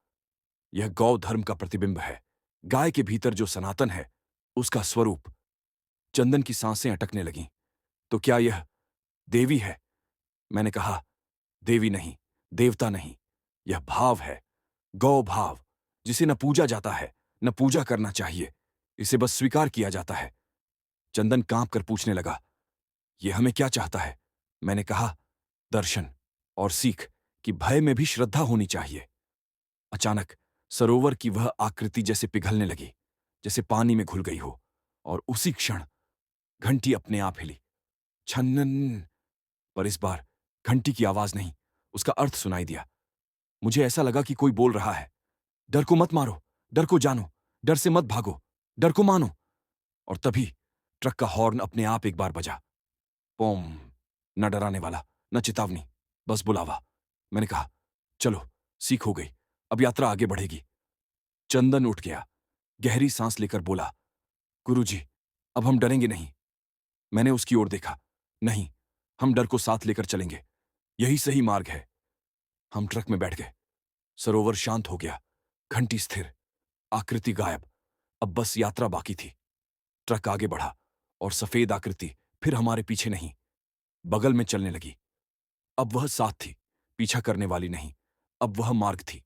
यह गौ धर्म का प्रतिबिंब है। गाय के भीतर जो सनातन है, उसका स्वरूप। चंदन की सांसें अटकने लगीं। तो क्या यह देवी है? मैंने कहा, देवी नहीं, देवता नहीं, यह भाव है। गौ भाव, जिसे न पूजा जाता है, न पूजा करना चाहिए। इसे बस स्वीकार किया जाता है। चंदन कांप कर पूछने लगा, यह हमें क्या चाहता है? मैंने कहा, दर्शन और सीख कि भय में भी श्रद्धा होनी चाहिए। अचानक सरोवर की वह आकृति जैसे पिघलने लगी, जैसे पानी में घुल गई हो, और उसी क्षण घंटी अपने आप हिली। छन्नन। पर इस बार घंटी की आवाज नहीं, उसका अर्थ सुनाई दिया। मुझे ऐसा लगा कि कोई बोल रहा है, डर को मत मारो, डर को जानो, डर से मत भागो, डर को मानो। और तभी ट्रक का हॉर्न अपने आप एक बार बजा। पोम। न डराने वाला, न चेतावनी, बस बुलावा। मैंने कहा, चलो, सीख हो गई, अब यात्रा आगे बढ़ेगी। चंदन उठ गया, गहरी सांस लेकर बोला, गुरुजी, अब हम डरेंगे नहीं। मैंने उसकी ओर देखा। नहीं, हम डर को साथ लेकर चलेंगे, यही सही मार्ग है। हम ट्रक में बैठ गए। सरोवर शांत हो गया, घंटी स्थिर, आकृति गायब। अब बस यात्रा बाकी थी। ट्रक आगे बढ़ा और सफेद आकृति फिर हमारे पीछे नहीं, बगल में चलने लगी। अब वह साथ थी, पीछा करने वाली नहीं। अब वह मार्ग थी।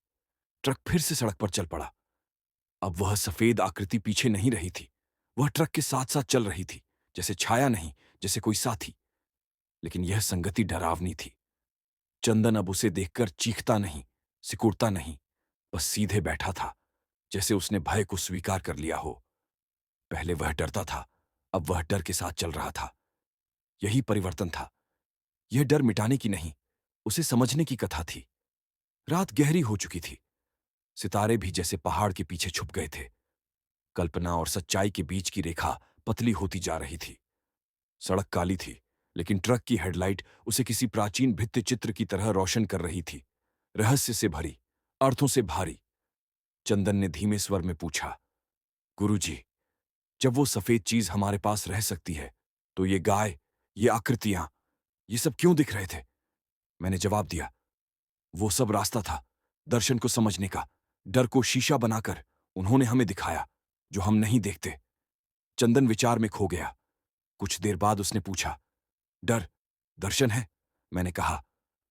ट्रक फिर से सड़क पर चल पड़ा। अब वह सफेद आकृति पीछे नहीं रही थी, वह ट्रक के साथ साथ चल रही थी, जैसे छाया नहीं, जैसे कोई साथी। लेकिन यह संगति डरावनी थी। चंदन अब उसे देखकर चीखता नहीं, सिकुड़ता नहीं, बस सीधे बैठा था, जैसे उसने भय को स्वीकार कर लिया हो। पहले वह डरता था, अब वह डर के साथ चल रहा था। यही परिवर्तन था। यह डर मिटाने की नहीं, उसे समझने की कथा थी। रात गहरी हो चुकी थी। सितारे भी जैसे पहाड़ के पीछे छुप गए थे। कल्पना और सच्चाई के बीच की रेखा पतली होती जा रही थी। सड़क काली थी, लेकिन ट्रक की हेडलाइट उसे किसी प्राचीन भित्ति चित्र की तरह रोशन कर रही थी, रहस्य से भरी, अर्थों से भारी। चंदन ने धीमे स्वर में पूछा, गुरुजी, जब वो सफेद चीज हमारे पास रह सकती है, तो ये गाय, ये आकृतियां, ये सब क्यों दिख रहे थे? मैंने जवाब दिया, वो सब रास्ता था, दर्शन को समझने का। डर को शीशा बनाकर उन्होंने हमें दिखाया, जो हम नहीं देखते। चंदन विचार में खो गया। कुछ देर बाद उसने पूछा, डर दर्शन है? मैंने कहा,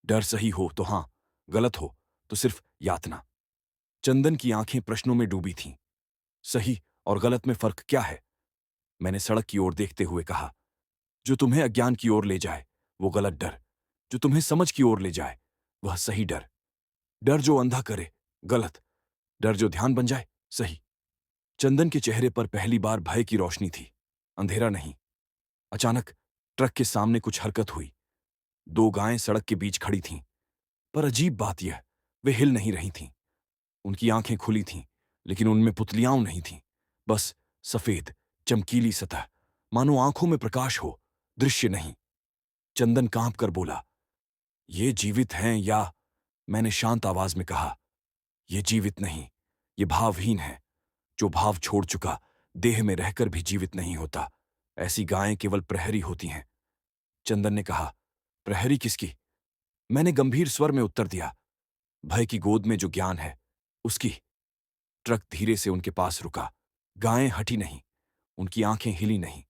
डर सही हो तो हां, गलत हो तो सिर्फ यातना। चंदन की आंखें प्रश्नों में डूबी थीं। सही और गलत में फर्क क्या है? मैंने सड़क की ओर देखते हुए कहा, जो तुम्हें अज्ञान की ओर ले जाए वो गलत डर, जो तुम्हें समझ की ओर ले जाए वह सही डर। डर जो अंधा करे, गलत। डर जो ध्यान बन जाए, सही। चंदन के चेहरे पर पहली बार भय की रोशनी थी, अंधेरा नहीं। अचानक ट्रक के सामने कुछ हरकत हुई। दो गायें सड़क के बीच खड़ी थीं, पर अजीब बात यह, वे हिल नहीं रही थीं। उनकी आंखें खुली थीं, लेकिन उनमें पुतलियां नहीं थीं। बस सफेद, चमकीली सतह, मानो आंखों में प्रकाश हो, दृश्य नहीं। चंदन कांप कर बोला, ये जीवित हैं या? मैंने शांत आवाज में कहा, ये जीवित नहीं, ये भावहीन है। जो भाव छोड़ चुका, देह में रहकर भी जीवित नहीं होता। ऐसी गायें केवल प्रहरी होती हैं। चंदन ने कहा, प्रहरी किसकी? मैंने गंभीर स्वर में उत्तर दिया, भय की गोद में जो ज्ञान है, उसकी। ट्रक धीरे से उनके पास रुका। गायें हटी नहीं, उनकी आंखें हिली नहीं,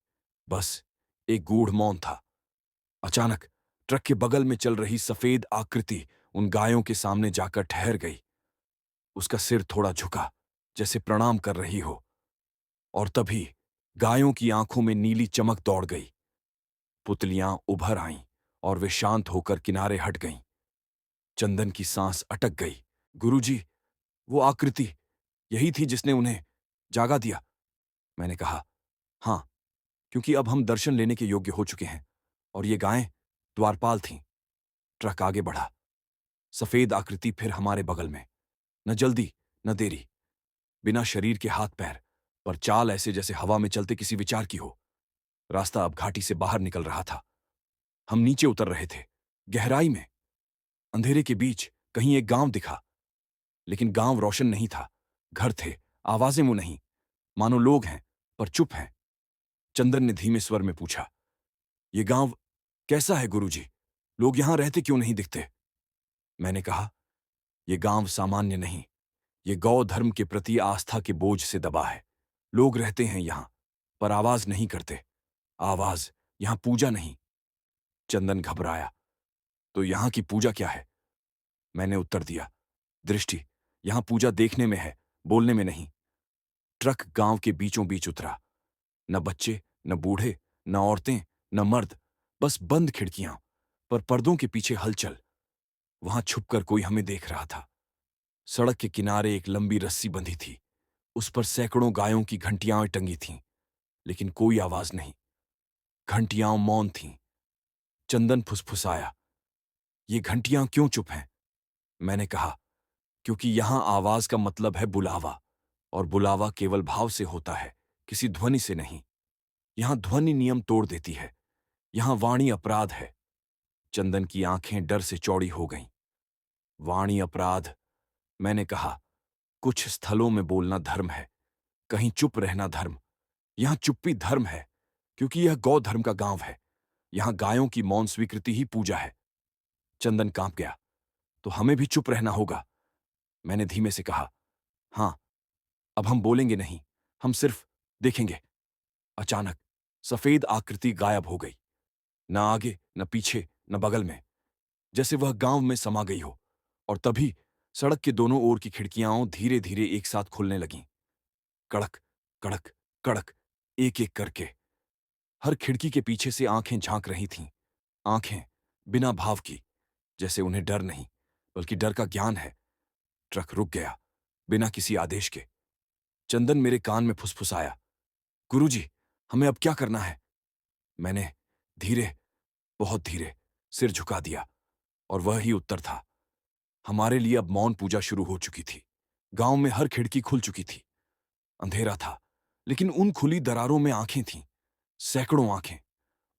बस एक गूढ़ मौन था। अचानक ट्रक के बगल में चल रही सफेद आकृति उन गायों के सामने जाकर ठहर गई। उसका सिर थोड़ा झुका, जैसे प्रणाम कर रही हो। और तभी गायों की आंखों में नीली चमक दौड़ गई। पुतलियां उभर आईं और वे शांत होकर किनारे हट गईं। चंदन की सांस अटक गई। गुरुजी, वो आकृति यही थी जिसने उन्हें जागा दिया? मैंने कहा, हां, क्योंकि अब हम दर्शन लेने के योग्य हो चुके हैं। और ये गायें द्वारपाल थीं। ट्रक आगे बढ़ा। सफेद आकृति फिर हमारे बगल में। न जल्दी, न देरी। बिना शरीर के हाथ पैर, पर चाल ऐसे जैसे हवा में चलते किसी विचार की हो। रास्ता अब घाटी से बाहर निकल रहा था। हम नीचे उतर रहे थे, गहराई में। अंधेरे के बीच कहीं एक गांव दिखा, लेकिन गांव रोशन नहीं था। घर थे, आवाजें वो नहीं, मानो लोग हैं, पर चुप हैं। चंदन ने धीमे स्वर में पूछा, ये गांव कैसा है गुरुजी? लोग यहां रहते क्यों नहीं दिखते? मैंने कहा, यह गांव सामान्य नहीं, ये गौ धर्म के प्रति आस्था के बोझ से दबा है। लोग रहते हैं यहां, पर आवाज नहीं करते। आवाज, यहां पूजा नहीं। चंदन घबराया, तो यहां की पूजा क्या है? मैंने उत्तर दिया, दृष्टि। यहां पूजा देखने में है, बोलने में नहीं। ट्रक गांव के बीचों बीच उतरा। न बच्चे, न बूढ़े, न औरतें, न मर्द, बस बंद खिड़कियां, पर पर्दों के पीछे हलचल। वहां छुपकर कोई हमें देख रहा था। सड़क के किनारे एक लंबी रस्सी बंधी थी, उस पर सैकड़ों गायों की घंटियां टंगी थीं, लेकिन कोई आवाज नहीं। घंटियां मौन थीं। चंदन फुसफुसाया, ये घंटियां क्यों चुप हैं? मैंने कहा, क्योंकि यहां आवाज का मतलब है बुलावा, और बुलावा केवल भाव से होता है, किसी ध्वनि से नहीं। यहां ध्वनि नियम तोड़ देती है, यहां वाणी अपराध है। चंदन की आंखें डर से चौड़ी हो गईं। वाणी अपराध, मैंने कहा। कुछ स्थलों में बोलना धर्म है, कहीं चुप रहना धर्म। यहां चुप्पी धर्म है, क्योंकि यह गौ धर्म का गांव है। यहां गायों की मौन स्वीकृति ही पूजा है। चंदन कांप गया। तो हमें भी चुप रहना होगा, मैंने धीमे से कहा। हां, अब हम बोलेंगे नहीं, हम सिर्फ देखेंगे। अचानक सफेद आकृति गायब हो गई। न आगे, न पीछे, न बगल में, जैसे वह गांव में समा गई हो। और तभी सड़क के दोनों ओर की खिड़कियां धीरे धीरे एक साथ खुलने लगीं। कड़क, कड़क, कड़क, एक एक करके। हर खिड़की के पीछे से आंखें झांक रही थीं। आंखें बिना भाव की, जैसे उन्हें डर नहीं, बल्कि डर का ज्ञान है। ट्रक रुक गया, बिना किसी आदेश के। चंदन मेरे कान में फुसफुसाया, गुरुजी, हमें अब क्या करना है? मैंने धीरे, बहुत धीरे सिर झुका दिया, और वह ही उत्तर था। हमारे लिए अब मौन पूजा शुरू हो चुकी थी। गांव में हर खिड़की खुल चुकी थी। अंधेरा था, लेकिन उन खुली दरारों में आंखें थीं, सैकड़ों आंखें।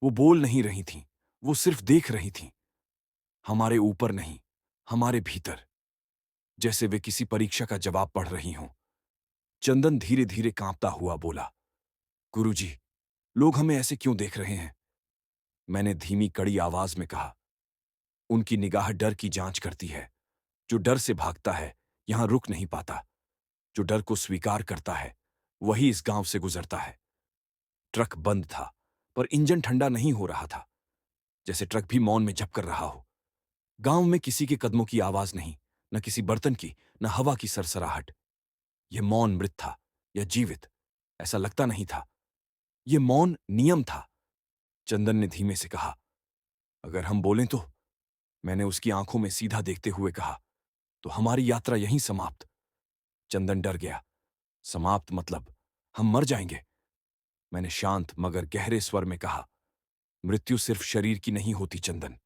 वो बोल नहीं रही थीं, वो सिर्फ देख रही थीं। हमारे ऊपर नहीं, हमारे भीतर, जैसे वे किसी परीक्षा का जवाब पढ़ रही हों। चंदन धीरे धीरे कांपता हुआ बोला, गुरुजी, लोग हमें ऐसे क्यों देख रहे हैं? मैंने धीमी कड़ी आवाज में कहा, उनकी निगाह डर की जांच करती है। जो डर से भागता है यहां रुक नहीं पाता। जो डर को स्वीकार करता है वही इस गांव से गुजरता है। ट्रक बंद था, पर इंजन ठंडा नहीं हो रहा था, जैसे ट्रक भी मौन में जप कर रहा हो। गांव में किसी के कदमों की आवाज नहीं, न किसी बर्तन की, न हवा की सरसराहट। यह मौन मृत था या जीवित, ऐसा लगता नहीं था। यह मौन नियम था। चंदन ने धीमे से कहा, अगर हम बोलें तो? मैंने उसकी आंखों में सीधा देखते हुए कहा, तो हमारी यात्रा यहीं समाप्त। चंदन डर गया। समाप्त मतलब हम मर जाएंगे? मैंने शांत मगर गहरे स्वर में कहा, मृत्यु सिर्फ शरीर की नहीं होती चंदन।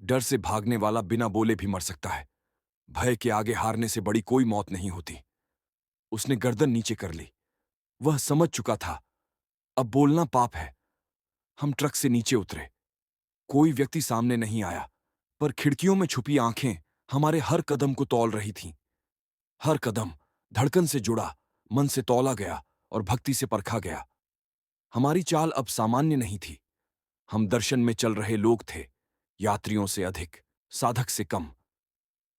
डर से भागने वाला बिना बोले भी मर सकता है। भय के आगे हारने से बड़ी कोई मौत नहीं होती। उसने गर्दन नीचे कर ली। वह समझ चुका था, अब बोलना पाप है। हम ट्रक से नीचे उतरे। कोई व्यक्ति सामने नहीं आया, पर खिड़कियों में छुपी आंखें हमारे हर कदम को तौल रही थीं। हर कदम धड़कन से जुड़ा, मन से तौला गया और भक्ति से परखा गया। हमारी चाल अब सामान्य नहीं थी। हम दर्शन में चल रहे लोग थे, यात्रियों से अधिक, साधक से कम।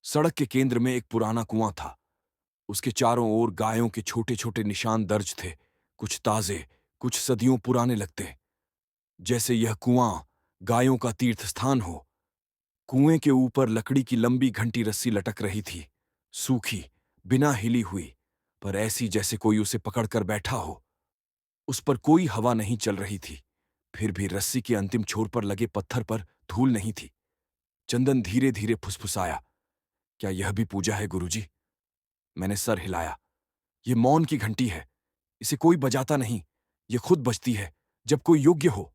सड़क के केंद्र में एक पुराना कुआं था। उसके चारों ओर गायों के छोटे छोटे निशान दर्ज थे, कुछ ताजे, कुछ सदियों पुराने लगते, जैसे यह कुआं गायों का तीर्थ स्थान हो। कुएं के ऊपर लकड़ी की लंबी घंटी रस्सी लटक रही थी, सूखी, बिना हिली हुई, पर ऐसी जैसे कोई उसे पकड़कर बैठा हो। उस पर कोई हवा नहीं चल रही थी, फिर भी रस्सी के अंतिम छोर पर लगे पत्थर पर धूल नहीं थी। चंदन धीरे धीरे फुसफुसाया, क्या यह भी पूजा है गुरुजी? मैंने सर हिलाया। यह मौन की घंटी है, इसे कोई बजाता नहीं, यह खुद बजती है जब कोई योग्य हो।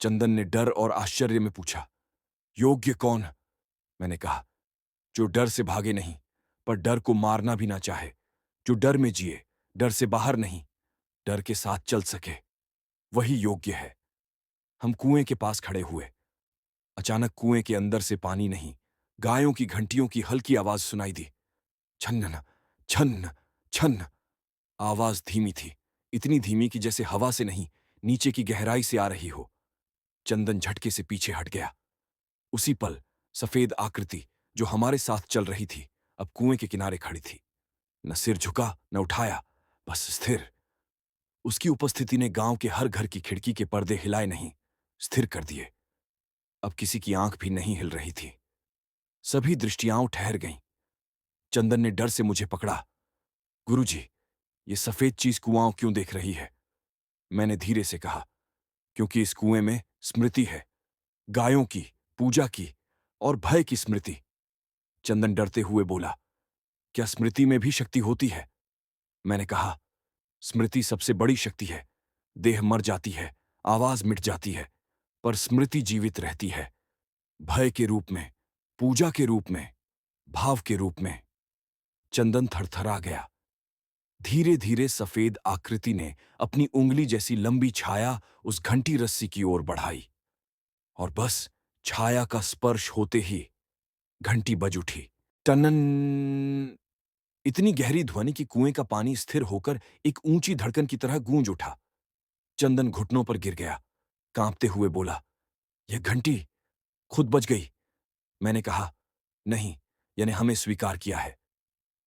चंदन ने डर और आश्चर्य में पूछा, योग्य कौन? मैंने कहा, जो डर से भागे नहीं, पर डर को मारना भी ना चाहे, जो डर में जिए, डर से बाहर नहीं, डर के साथ चल सके, वही योग्य है। हम कुएं के पास खड़े हुए। अचानक कुएं के अंदर से पानी नहीं, गायों की घंटियों की हल्की आवाज सुनाई दी। छन्न, छन्न, छन्न। आवाज धीमी थी, इतनी धीमी कि जैसे हवा से नहीं, नीचे की गहराई से आ रही हो। चंदन झटके से पीछे हट गया। उसी पल सफेद आकृति जो हमारे साथ चल रही थी, अब कुएं के किनारे खड़ी थी। न सिर झुका, न उठाया, बस स्थिर। उसकी उपस्थिति ने गांव के हर घर की खिड़की के पर्दे हिलाए नहीं, स्थिर कर दिए। अब किसी की आंख भी नहीं हिल रही थी। सभी दृष्टियां ठहर गईं। चंदन ने डर से मुझे पकड़ा। गुरुजी, ये सफेद चीज कुआं क्यों देख रही है? मैंने धीरे से कहा, क्योंकि इस कुएं में स्मृति है, गायों की, पूजा की और भय की स्मृति। चंदन डरते हुए बोला, क्या स्मृति में भी शक्ति होती है? मैंने कहा, स्मृति सबसे बड़ी शक्ति है। देह मर जाती है, आवाज मिट जाती है, पर स्मृति जीवित रहती है, भय के रूप में, पूजा के रूप में, भाव के रूप में। चंदन थरथरा गया। धीरे धीरे सफेद आकृति ने अपनी उंगली जैसी लंबी छाया उस घंटी रस्सी की ओर बढ़ाई, और बस छाया का स्पर्श होते ही घंटी बज उठी। टनन। इतनी गहरी ध्वनि कि कुएं का पानी स्थिर होकर एक ऊंची धड़कन की तरह गूंज उठा। चंदन घुटनों पर गिर गया, कांपते हुए बोला, यह घंटी खुद बज गई। मैंने कहा, नहीं, यानी हमें स्वीकार किया है।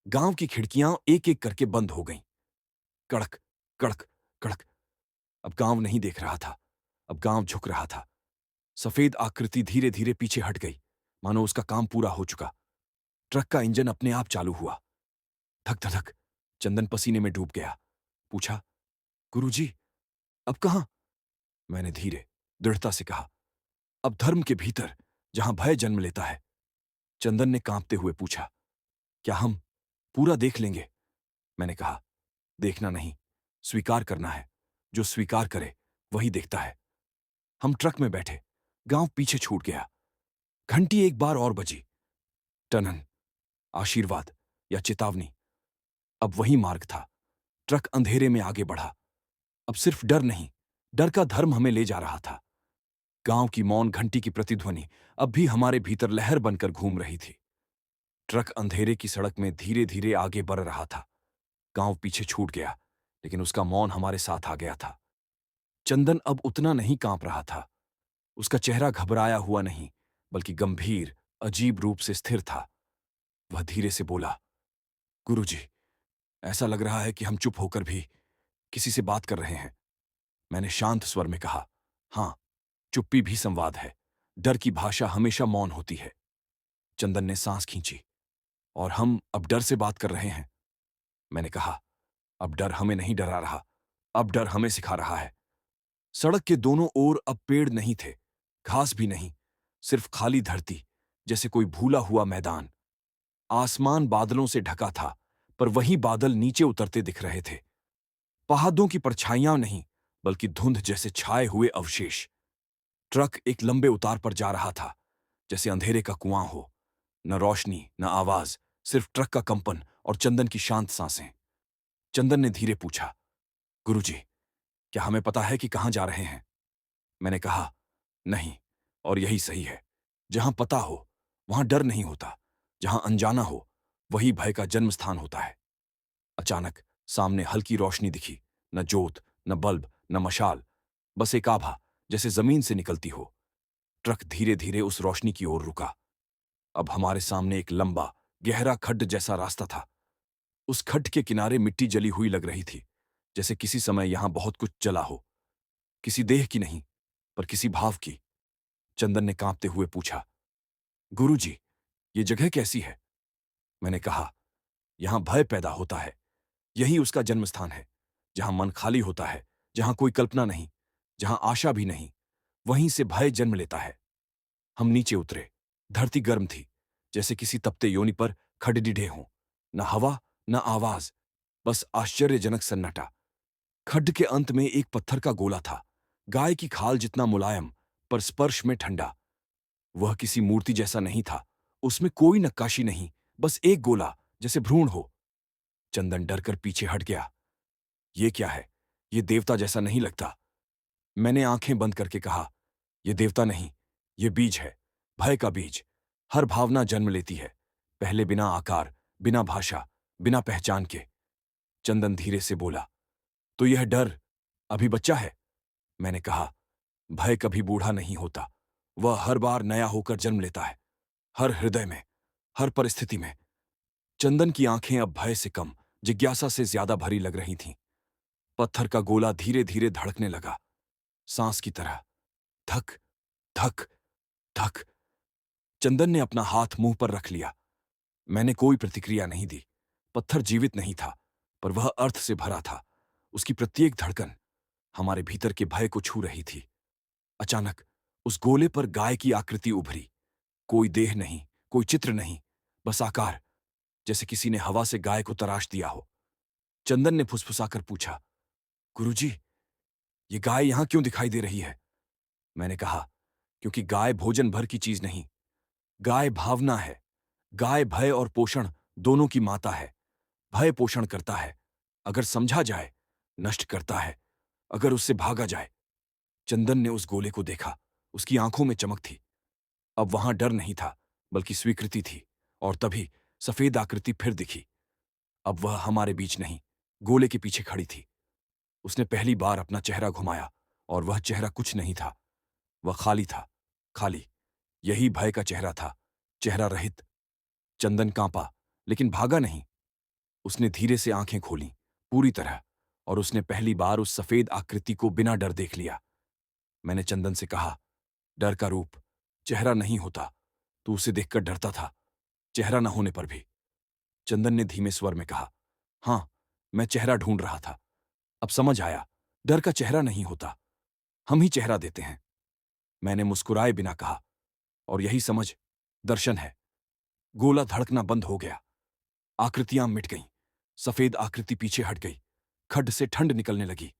गांव की खिड़कियां एक एक करके बंद हो गईं। कड़क, कड़क, कड़क। अब गांव नहीं देख रहा था, अब गांव झुक रहा था। सफेद आकृति धीरे धीरे पीछे हट गई, मानो उसका काम पूरा हो चुका। ट्रक का इंजन अपने आप चालू हुआ। धक धक। चंदन पसीने में डूब गया। पूछा, गुरुजी, अब कहां? मैंने धीरे, दृढ़ता से कहा, अब धर्म के भीतर, जहां भय जन्म लेता है। चंदन ने कांपते हुए पूछा, क्या हम पूरा देख लेंगे? मैंने कहा, देखना नहीं, स्वीकार करना है। जो स्वीकार करे वही देखता है। हम ट्रक में बैठे। गांव पीछे छूट गया। घंटी एक बार और बजी। टनन। आशीर्वाद या चेतावनी। अब वही मार्ग था। ट्रक अंधेरे में आगे बढ़ा। अब सिर्फ डर नहीं, डर का धर्म हमें ले जा रहा था। गांव की मौन घंटी की प्रतिध्वनि अब भी हमारे भीतर लहर बनकर घूम रही थी। ट्रक अंधेरे की सड़क में धीरे धीरे आगे बढ़ रहा था। गांव पीछे छूट गया, लेकिन उसका मौन हमारे साथ आ गया था। चंदन अब उतना नहीं कांप रहा था। उसका चेहरा घबराया हुआ नहीं, बल्कि गंभीर, अजीब रूप से स्थिर था। वह धीरे से बोला, गुरुजी, ऐसा लग रहा है कि हम चुप होकर भी किसी से बात कर रहे हैं। मैंने शांत स्वर में कहा, हां, चुप्पी भी संवाद है। डर की भाषा हमेशा मौन होती है। चंदन ने सांस खींची। और हम अब डर से बात कर रहे हैं। मैंने कहा, अब डर हमें नहीं डरा रहा, अब डर हमें सिखा रहा है। सड़क के दोनों ओर अब पेड़ नहीं थे, घास भी नहीं, सिर्फ खाली धरती, जैसे कोई भूला हुआ मैदान। आसमान बादलों से ढका था, पर वही बादल नीचे उतरते दिख रहे थे। पहाड़ों की परछाइयां नहीं, बल्कि धुंध जैसे छाए हुए अवशेष। ट्रक एक लंबे उतार पर जा रहा था, जैसे अंधेरे का कुआं हो। न रोशनी, न आवाज, सिर्फ ट्रक का कंपन और चंदन की शांत सांसें। चंदन ने धीरे पूछा, गुरुजी, क्या हमें पता है कि कहां जा रहे हैं? मैंने कहा, नहीं, और यही सही है। जहां पता हो, वहां डर नहीं होता। जहां अनजाना हो, वही भय का जन्म स्थान होता है। अचानक सामने हल्की रोशनी दिखी। न जोत, न बल्ब, न मशाल, बस एक आभा, जैसे जमीन से निकलती हो। ट्रक धीरे धीरे उस रोशनी की ओर रुका। अब हमारे सामने एक लंबा, गहरा खड्ड जैसा रास्ता था। उस खड्ड के किनारे मिट्टी जली हुई लग रही थी, जैसे किसी समय यहां बहुत कुछ जला हो। किसी देह की नहीं, पर किसी भाव की। चंदन ने कांपते हुए पूछा, गुरुजी, ये जगह कैसी है? मैंने कहा, यहां भय पैदा होता है। यही उसका जन्म स्थान है। जहां मन खाली होता है, जहां कोई कल्पना नहीं, जहां आशा भी नहीं, वहीं से भय जन्म लेता है। हम नीचे उतरे। धरती गर्म थी, जैसे किसी तपते योनि पर खड़डिढे हों। न हवा, न आवाज, बस आश्चर्यजनक सन्नाटा। खड्ड के अंत में एक पत्थर का गोला था, गाय की खाल जितना मुलायम, पर स्पर्श में ठंडा। वह किसी मूर्ति जैसा नहीं था। उसमें कोई नक्काशी नहीं, बस एक गोला, जैसे भ्रूण हो। चंदन डरकर पीछे हट गया। ये क्या है? ये देवता जैसा नहीं लगता। मैंने आंखें बंद करके कहा, ये देवता नहीं, ये बीज है, भय का बीज। हर भावना जन्म लेती है, पहले बिना आकार, बिना भाषा, बिना पहचान के। चंदन धीरे से बोला, तो यह डर अभी बच्चा है? मैंने कहा, भय कभी बूढ़ा नहीं होता। वह हर बार नया होकर जन्म लेता है, हर हृदय में, हर परिस्थिति में। चंदन की आंखें अब भय से कम, जिज्ञासा से ज्यादा भरी लग रही थीं। पत्थर का गोला धीरे धीरे धड़कने लगा, सांस की तरह। धक, धक, धक। चंदन ने अपना हाथ मुंह पर रख लिया। मैंने कोई प्रतिक्रिया नहीं दी। पत्थर जीवित नहीं था, पर वह अर्थ से भरा था। उसकी प्रत्येक धड़कन हमारे भीतर के भय को छू रही थी। अचानक उस गोले पर गाय की आकृति उभरी। कोई देह नहीं, कोई चित्र नहीं, बस आकार, जैसे किसी ने हवा से गाय को तराश दिया हो। चंदन ने फुसफुसाकर पूछा, गुरुजी, ये गाय यहां क्यों दिखाई दे रही है? मैंने कहा, क्योंकि गाय भोजन भर की चीज नहीं, गाय भावना है। गाय भय और पोषण दोनों की माता है। भय पोषण करता है, अगर समझा जाए, नष्ट करता है, अगर उससे भागा जाए। चंदन ने उस गोले को देखा। उसकी आंखों में चमक थी। अब वहां डर नहीं था, बल्कि स्वीकृति थी। और तभी सफेद आकृति फिर दिखी। अब वह हमारे बीच नहीं, गोले के पीछे खड़ी थी। उसने पहली बार अपना चेहरा घुमाया और वह चेहरा कुछ नहीं था। वह खाली था, खाली। यही भय का चेहरा था, चेहरा रहित। चंदन कांपा, लेकिन भागा नहीं। उसने धीरे से आंखें खोलीं, पूरी तरह, और उसने पहली बार उस सफेद आकृति को बिना डर देख लिया। मैंने चंदन से कहा, डर का रूप चेहरा नहीं होता। तू उसे देखकर डरता था, चेहरा न होने पर भी। चंदन ने धीमे स्वर में कहा, हां, मैं चेहरा ढूंढ रहा था। अब समझ आया, डर का चेहरा नहीं होता, हम ही चेहरा देते हैं। मैंने मुस्कुराए बिना कहा, और यही समझ दर्शन है। गोला धड़कना बंद हो गया, आकृतियां मिट गईं, सफेद आकृति पीछे हट गई, खड्ड से ठंड निकलने लगी।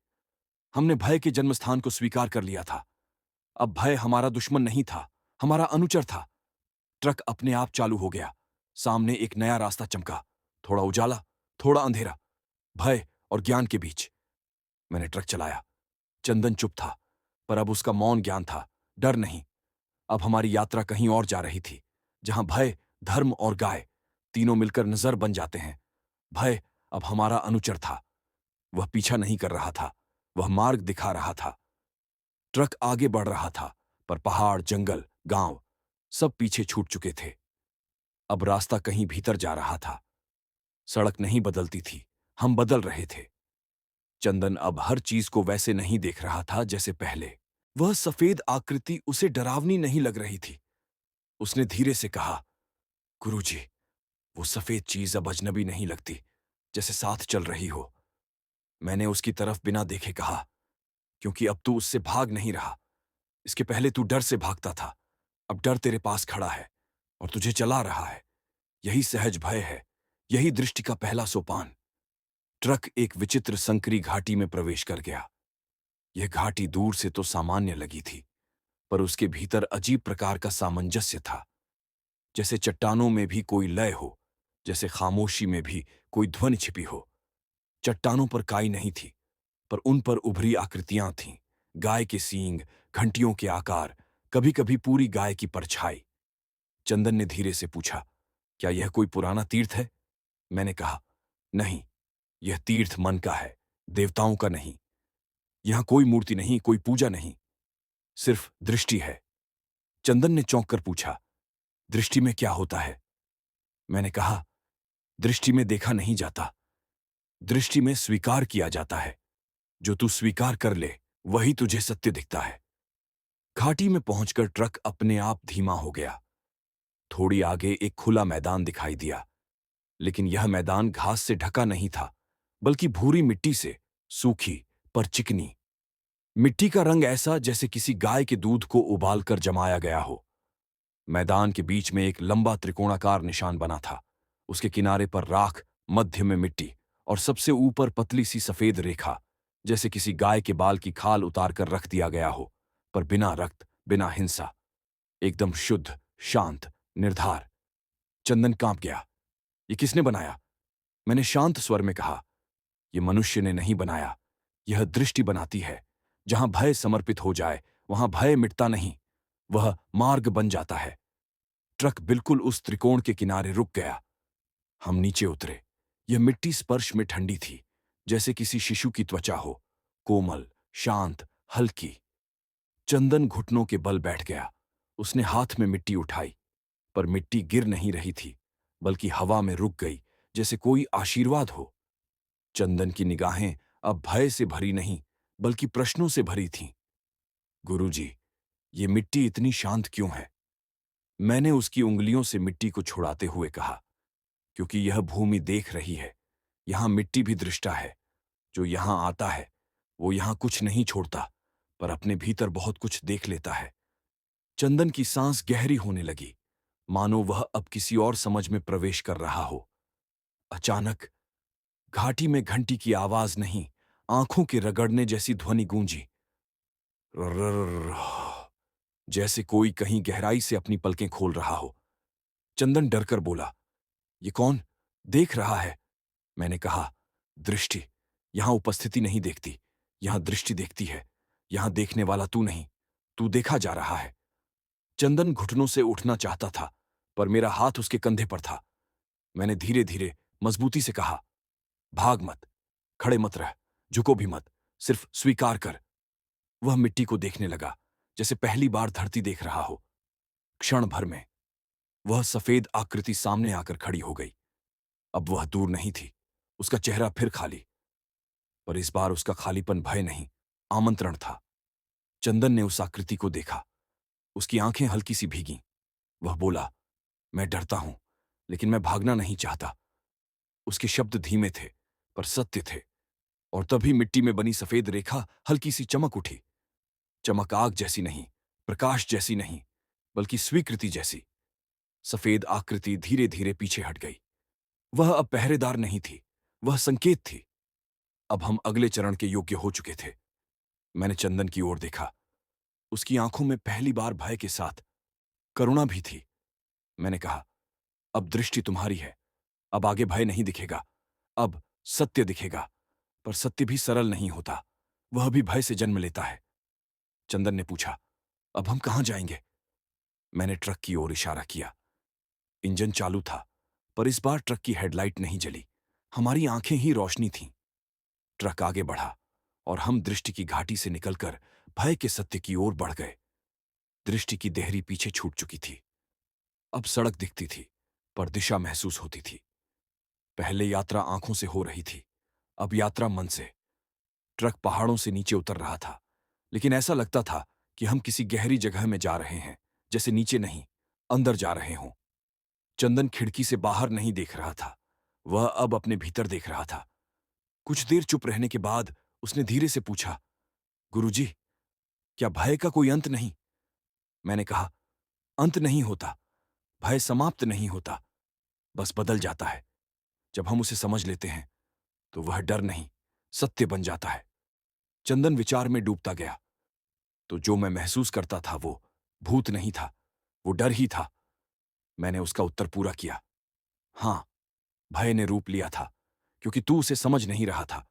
हमने भय के जन्मस्थान को स्वीकार कर लिया था। अब भय हमारा दुश्मन नहीं था, हमारा अनुचर था। ट्रक अपने आप चालू हो गया। सामने एक नया रास्ता चमका, थोड़ा उजाला, थोड़ा अंधेरा, भय और ज्ञान के बीच। मैंने ट्रक चलाया। चंदन चुप था, पर अब उसका मौन ज्ञान था, डर नहीं। अब हमारी यात्रा कहीं और जा रही थी, जहां भय, धर्म और गाय तीनों मिलकर नजर बन जाते हैं। भय अब हमारा अनुचर था। वह पीछा नहीं कर रहा था, वह मार्ग दिखा रहा था। ट्रक आगे बढ़ रहा था, पर पहाड़, जंगल, गांव सब पीछे छूट चुके थे। अब रास्ता कहीं भीतर जा रहा था। सड़क नहीं बदलती थी, हम बदल रहे थे। चंदन अब हर चीज को वैसे नहीं देख रहा था जैसे पहले। वह सफेद आकृति उसे डरावनी नहीं लग रही थी। उसने धीरे से कहा, गुरुजी, वो सफेद चीज अब अजनबी नहीं लगती, जैसे साथ चल रही हो। मैंने उसकी तरफ बिना देखे कहा, क्योंकि अब तू उससे भाग नहीं रहा। इसके पहले तू डर से भागता था, अब डर तेरे पास खड़ा है और तुझे चला रहा है। यही सहज भय है, यही दृष्टि का पहला सोपान। ट्रक एक विचित्र संकरी घाटी में प्रवेश कर गया। यह घाटी दूर से तो सामान्य लगी थी, पर उसके भीतर अजीब प्रकार का सामंजस्य था। जैसे चट्टानों में भी कोई लय हो, जैसे खामोशी में भी कोई ध्वनि छिपी हो। चट्टानों पर काई नहीं थी, पर उन पर उभरी आकृतियां थीं। गाय के सींग, घंटियों के आकार, कभी कभी पूरी गाय की परछाई। चंदन ने धीरे से पूछा, क्या यह कोई पुराना तीर्थ है? मैंने कहा, नहीं, यह तीर्थ मन का है, देवताओं का नहीं। यहां कोई मूर्ति नहीं, कोई पूजा नहीं, सिर्फ दृष्टि है। चंदन ने चौंक कर पूछा, दृष्टि में क्या होता है? मैंने कहा, दृष्टि में देखा नहीं जाता, दृष्टि में स्वीकार किया जाता है। जो तू स्वीकार कर ले, वही तुझे सत्य दिखता है। घाटी में पहुंचकर ट्रक अपने आप धीमा हो गया। थोड़ी आगे एक खुला मैदान दिखाई दिया, लेकिन यह मैदान घास से ढका नहीं था, बल्कि भूरी मिट्टी से, सूखी पर चिकनी। मिट्टी का रंग ऐसा जैसे किसी गाय के दूध को उबालकर जमाया गया हो। मैदान के बीच में एक लंबा त्रिकोणाकार निशान बना था। उसके किनारे पर राख, मध्य में मिट्टी और सबसे ऊपर पतली सी सफेद रेखा, जैसे किसी गाय के बाल की खाल उतारकर रख दिया गया हो, पर बिना रक्त, बिना हिंसा, एकदम शुद्ध, शांत, निर्धार। चंदन कांप गया। ये किसने बनाया? मैंने शांत स्वर में कहा, यह मनुष्य ने नहीं बनाया, यह दृष्टि बनाती है। जहां भय समर्पित हो जाए, वहां भय मिटता नहीं, वह मार्ग बन जाता है। ट्रक बिल्कुल उस त्रिकोण के किनारे रुक गया। हम नीचे उतरे। यह मिट्टी स्पर्श में ठंडी थी, जैसे किसी शिशु की त्वचा हो, कोमल, शांत, हल्की। चंदन घुटनों के बल बैठ गया। उसने हाथ में मिट्टी उठाई, पर मिट्टी गिर नहीं रही थी, बल्कि हवा में रुक गई, जैसे कोई आशीर्वाद हो। चंदन की निगाहें अब भय से भरी नहीं, बल्कि प्रश्नों से भरी थीं। गुरुजी, ये मिट्टी इतनी शांत क्यों है? मैंने उसकी उंगलियों से मिट्टी को छुड़ाते हुए कहा, क्योंकि यह भूमि देख रही है। यहां मिट्टी भी दृष्टा है। जो यहां आता है, वो यहां कुछ नहीं छोड़ता, पर अपने भीतर बहुत कुछ देख लेता है। चंदन की सांस गहरी होने लगी, मानो वह अब किसी और समझ में प्रवेश कर रहा हो। अचानक घाटी में घंटी की आवाज नहीं, आंखों के रगड़ने जैसी ध्वनि गूंजी। रर्रर्र, जैसे कोई कहीं गहराई से अपनी पलकें खोल रहा हो। चंदन डरकर बोला, ये कौन देख रहा है? मैंने कहा, दृष्टि। यहां उपस्थिति नहीं देखती, यहां दृष्टि देखती है। यहां देखने वाला तू नहीं, तू देखा जा रहा है। चंदन घुटनों से उठना चाहता था, पर मेरा हाथ उसके कंधे पर था। मैंने धीरे धीरे मजबूती से कहा, भाग मत, खड़े मत रह, झुको भी मत, सिर्फ स्वीकार कर। वह मिट्टी को देखने लगा, जैसे पहली बार धरती देख रहा हो। क्षण भर में वह सफेद आकृति सामने आकर खड़ी हो गई। अब वह दूर नहीं थी, उसका चेहरा फिर खाली, पर इस बार उसका खालीपन भय नहीं, आमंत्रण था। चंदन ने उस आकृति को देखा, उसकी आंखें हल्की सी भीगी। वह बोला, मैं डरता हूं, लेकिन मैं भागना नहीं चाहता। उसके शब्द धीमे थे, पर सत्य थे। और तभी मिट्टी में बनी सफेद रेखा हल्की सी चमक उठी। चमक आग जैसी नहीं, प्रकाश जैसी नहीं, बल्कि स्वीकृति जैसी। सफेद आकृति धीरे धीरे पीछे हट गई। वह अब पहरेदार नहीं थी, वह संकेत थी। अब हम अगले चरण के योग्य हो चुके थे। मैंने चंदन की ओर देखा। उसकी आंखों में पहली बार भय के साथ करुणा भी थी। मैंने कहा, अब दृष्टि तुम्हारी है, अब आगे भय नहीं दिखेगा, अब सत्य दिखेगा। पर सत्य भी सरल नहीं होता, वह भी भय से जन्म लेता है। चंदन ने पूछा, अब हम कहां जाएंगे? मैंने ट्रक की ओर इशारा किया। इंजन चालू था, पर इस बार ट्रक की हेडलाइट नहीं जली, हमारी आंखें ही रोशनी थीं। ट्रक आगे बढ़ा और हम दृष्टि की घाटी से निकलकर भय के सत्य की ओर बढ़ गए। दृष्टि की देहरी पीछे छूट चुकी थी। अब सड़क दिखती थी, पर दिशा महसूस होती थी। पहले यात्रा आंखों से हो रही थी, अब यात्रा मन से। ट्रक पहाड़ों से नीचे उतर रहा था, लेकिन ऐसा लगता था कि हम किसी गहरी जगह में जा रहे हैं, जैसे नीचे नहीं, अंदर जा रहे हों। चंदन खिड़की से बाहर नहीं देख रहा था, वह अब अपने भीतर देख रहा था। कुछ देर चुप रहने के बाद उसने धीरे से पूछा, गुरुजी, क्या भय का कोई अंत नहीं? मैंने कहा, अंत नहीं होता, भय समाप्त नहीं होता, बस बदल जाता है। जब हम उसे समझ लेते हैं तो वह डर नहीं, सत्य बन जाता है। चंदन विचार में डूबता गया। तो जो मैं महसूस करता था वो भूत नहीं था, वो डर ही था। मैंने उसका उत्तर पूरा किया, हां, भय ने रूप लिया था, क्योंकि तू उसे समझ नहीं रहा था।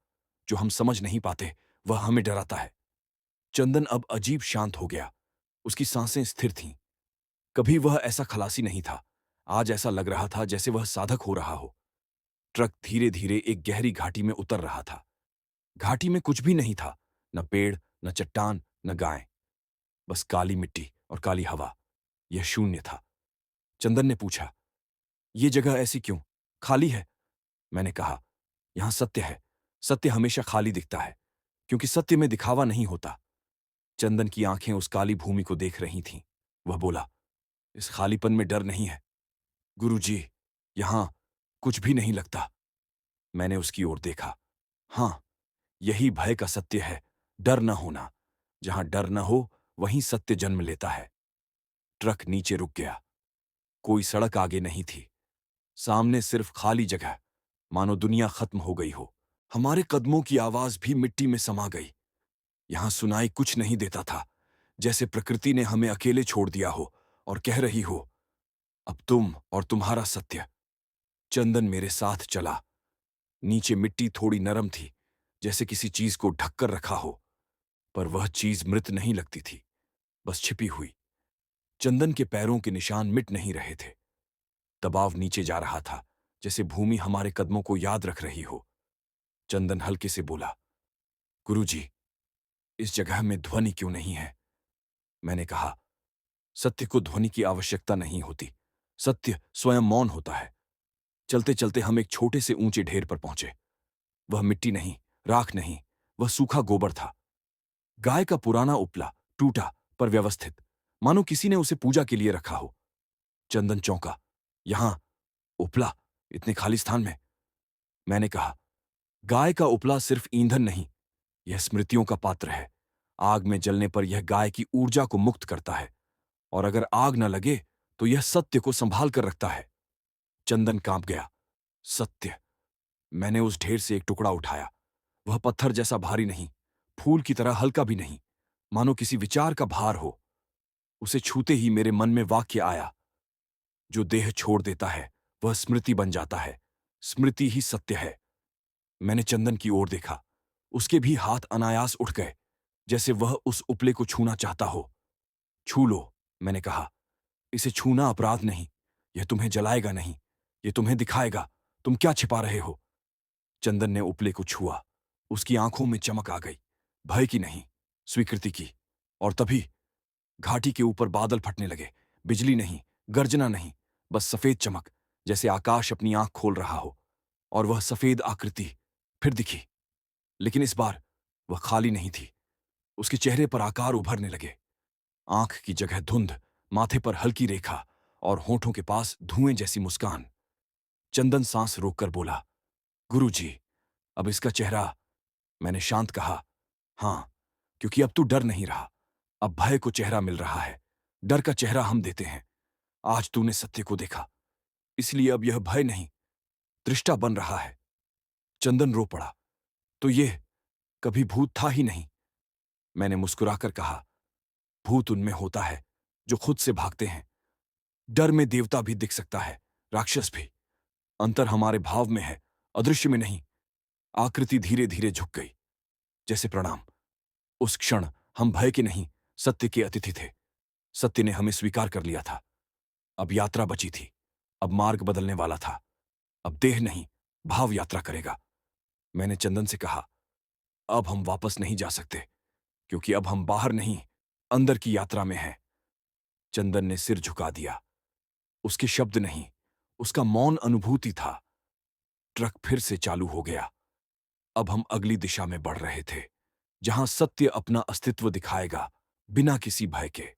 जो हम समझ नहीं पाते वह हमें डराता है। चंदन अब अजीब शांत हो गया, उसकी सांसें स्थिर थीं। कभी वह ऐसा खलासी नहीं था, आज ऐसा लग रहा था जैसे वह साधक हो रहा हो। ट्रक धीरे धीरे एक गहरी घाटी में उतर रहा था। घाटी में कुछ भी नहीं था, न पेड़, न चट्टान, न गाय, बस काली मिट्टी और काली हवा। यह शून्य था। चंदन ने पूछा, ये जगह ऐसी क्यों खाली है? मैंने कहा, यहां सत्य है, सत्य हमेशा खाली दिखता है, क्योंकि सत्य में दिखावा नहीं होता। चंदन की आंखें उस काली भूमि को देख रही थीं। वह बोला, इस खालीपन में डर नहीं है गुरुजी, यहां कुछ भी नहीं लगता। मैंने उसकी ओर देखा। हां, यही भय का सत्य है, डर न होना। जहां डर न हो वहीं सत्य जन्म लेता है। ट्रक नीचे रुक गया। कोई सड़क आगे नहीं थी, सामने सिर्फ खाली जगह, मानो दुनिया खत्म हो गई हो। हमारे कदमों की आवाज भी मिट्टी में समा गई। यहां सुनाई कुछ नहीं देता था, जैसे प्रकृति ने हमें अकेले छोड़ दिया हो और कह रही हो, अब तुम और तुम्हारा सत्य। चंदन मेरे साथ चला। नीचे मिट्टी थोड़ी नरम थी, जैसे किसी चीज को ढककर रखा हो, पर वह चीज मृत नहीं लगती थी, बस छिपी हुई। चंदन के पैरों के निशान मिट नहीं रहे थे। दबाव नीचे जा रहा था, जैसे भूमि हमारे कदमों को याद रख रही हो। चंदन हल्के से बोला, गुरुजी, इस जगह में ध्वनि क्यों नहीं है? मैंने कहा, सत्य को ध्वनि की आवश्यकता नहीं होती, सत्य स्वयं मौन होता है। चलते चलते हम एक छोटे से ऊंचे ढेर पर पहुंचे। वह मिट्टी नहीं, राख नहीं, वह सूखा गोबर था। गाय का पुराना उपला, टूटा पर व्यवस्थित, मानो किसी ने उसे पूजा के लिए रखा हो। चंदन चौंका, यहां उपला, इतने खाली स्थान में? मैंने कहा, गाय का उपला सिर्फ ईंधन नहीं, यह स्मृतियों का पात्र है। आग में जलने पर यह गाय की ऊर्जा को मुक्त करता है, और अगर आग न लगे तो यह सत्य को संभाल कर रखता है। चंदन कांप गया। सत्य। मैंने उस ढेर से एक टुकड़ा उठाया। वह पत्थर जैसा भारी नहीं, फूल की तरह हल्का भी नहीं, मानो किसी विचार का भार हो। उसे छूते ही मेरे मन में वाक्य आया, जो देह छोड़ देता है वह स्मृति बन जाता है, स्मृति ही सत्य है। मैंने चंदन की ओर देखा। उसके भी हाथ अनायास उठ गए, जैसे वह उस उपले को छूना चाहता हो। छू लो, मैंने कहा, इसे छूना अपराध नहीं, यह तुम्हें जलाएगा नहीं, ये तुम्हें दिखाएगा। तुम क्या छिपा रहे हो? चंदन ने उपले को छुआ। उसकी आंखों में चमक आ गई, भय की नहीं, स्वीकृति की। और तभी घाटी के ऊपर बादल फटने लगे। बिजली नहीं, गर्जना नहीं, बस सफेद चमक, जैसे आकाश अपनी आंख खोल रहा हो। और वह सफेद आकृति फिर दिखी, लेकिन इस बार वह खाली नहीं थी। उसके चेहरे पर आकार उभरने लगे। आंख की जगह धुंध, माथे पर हल्की रेखा और होठों के पास धुएं जैसी मुस्कान। चंदन सांस रोककर बोला, गुरुजी, अब इसका चेहरा। मैंने शांत कहा, हां, क्योंकि अब तू डर नहीं रहा। अब भय को चेहरा मिल रहा है। डर का चेहरा हम देते हैं। आज तूने सत्य को देखा, इसलिए अब यह भय नहीं, तृष्णा बन रहा है। चंदन रो पड़ा, तो ये कभी भूत था ही नहीं। मैंने मुस्कुराकर कहा, भूत उनमें होता है जो खुद से भागते हैं। डर में देवता भी दिख सकता है, राक्षस भी। अंतर हमारे भाव में है, अदृश्य में नहीं। आकृति धीरे धीरे झुक गई, जैसे प्रणाम। उस क्षण हम भय के नहीं, सत्य के अतिथि थे। सत्य ने हमें स्वीकार कर लिया था। अब यात्रा बची थी। अब मार्ग बदलने वाला था। अब देह नहीं, भाव यात्रा करेगा। मैंने चंदन से कहा, अब हम वापस नहीं जा सकते, क्योंकि अब हम बाहर नहीं, अंदर की यात्रा में हैं। चंदन ने सिर झुका दिया। उसके शब्द नहीं, उसका मौन अनुभूति था। ट्रक फिर से चालू हो गया। अब हम अगली दिशा में बढ़ रहे थे, जहां सत्य अपना अस्तित्व दिखाएगा, बिना किसी भय के।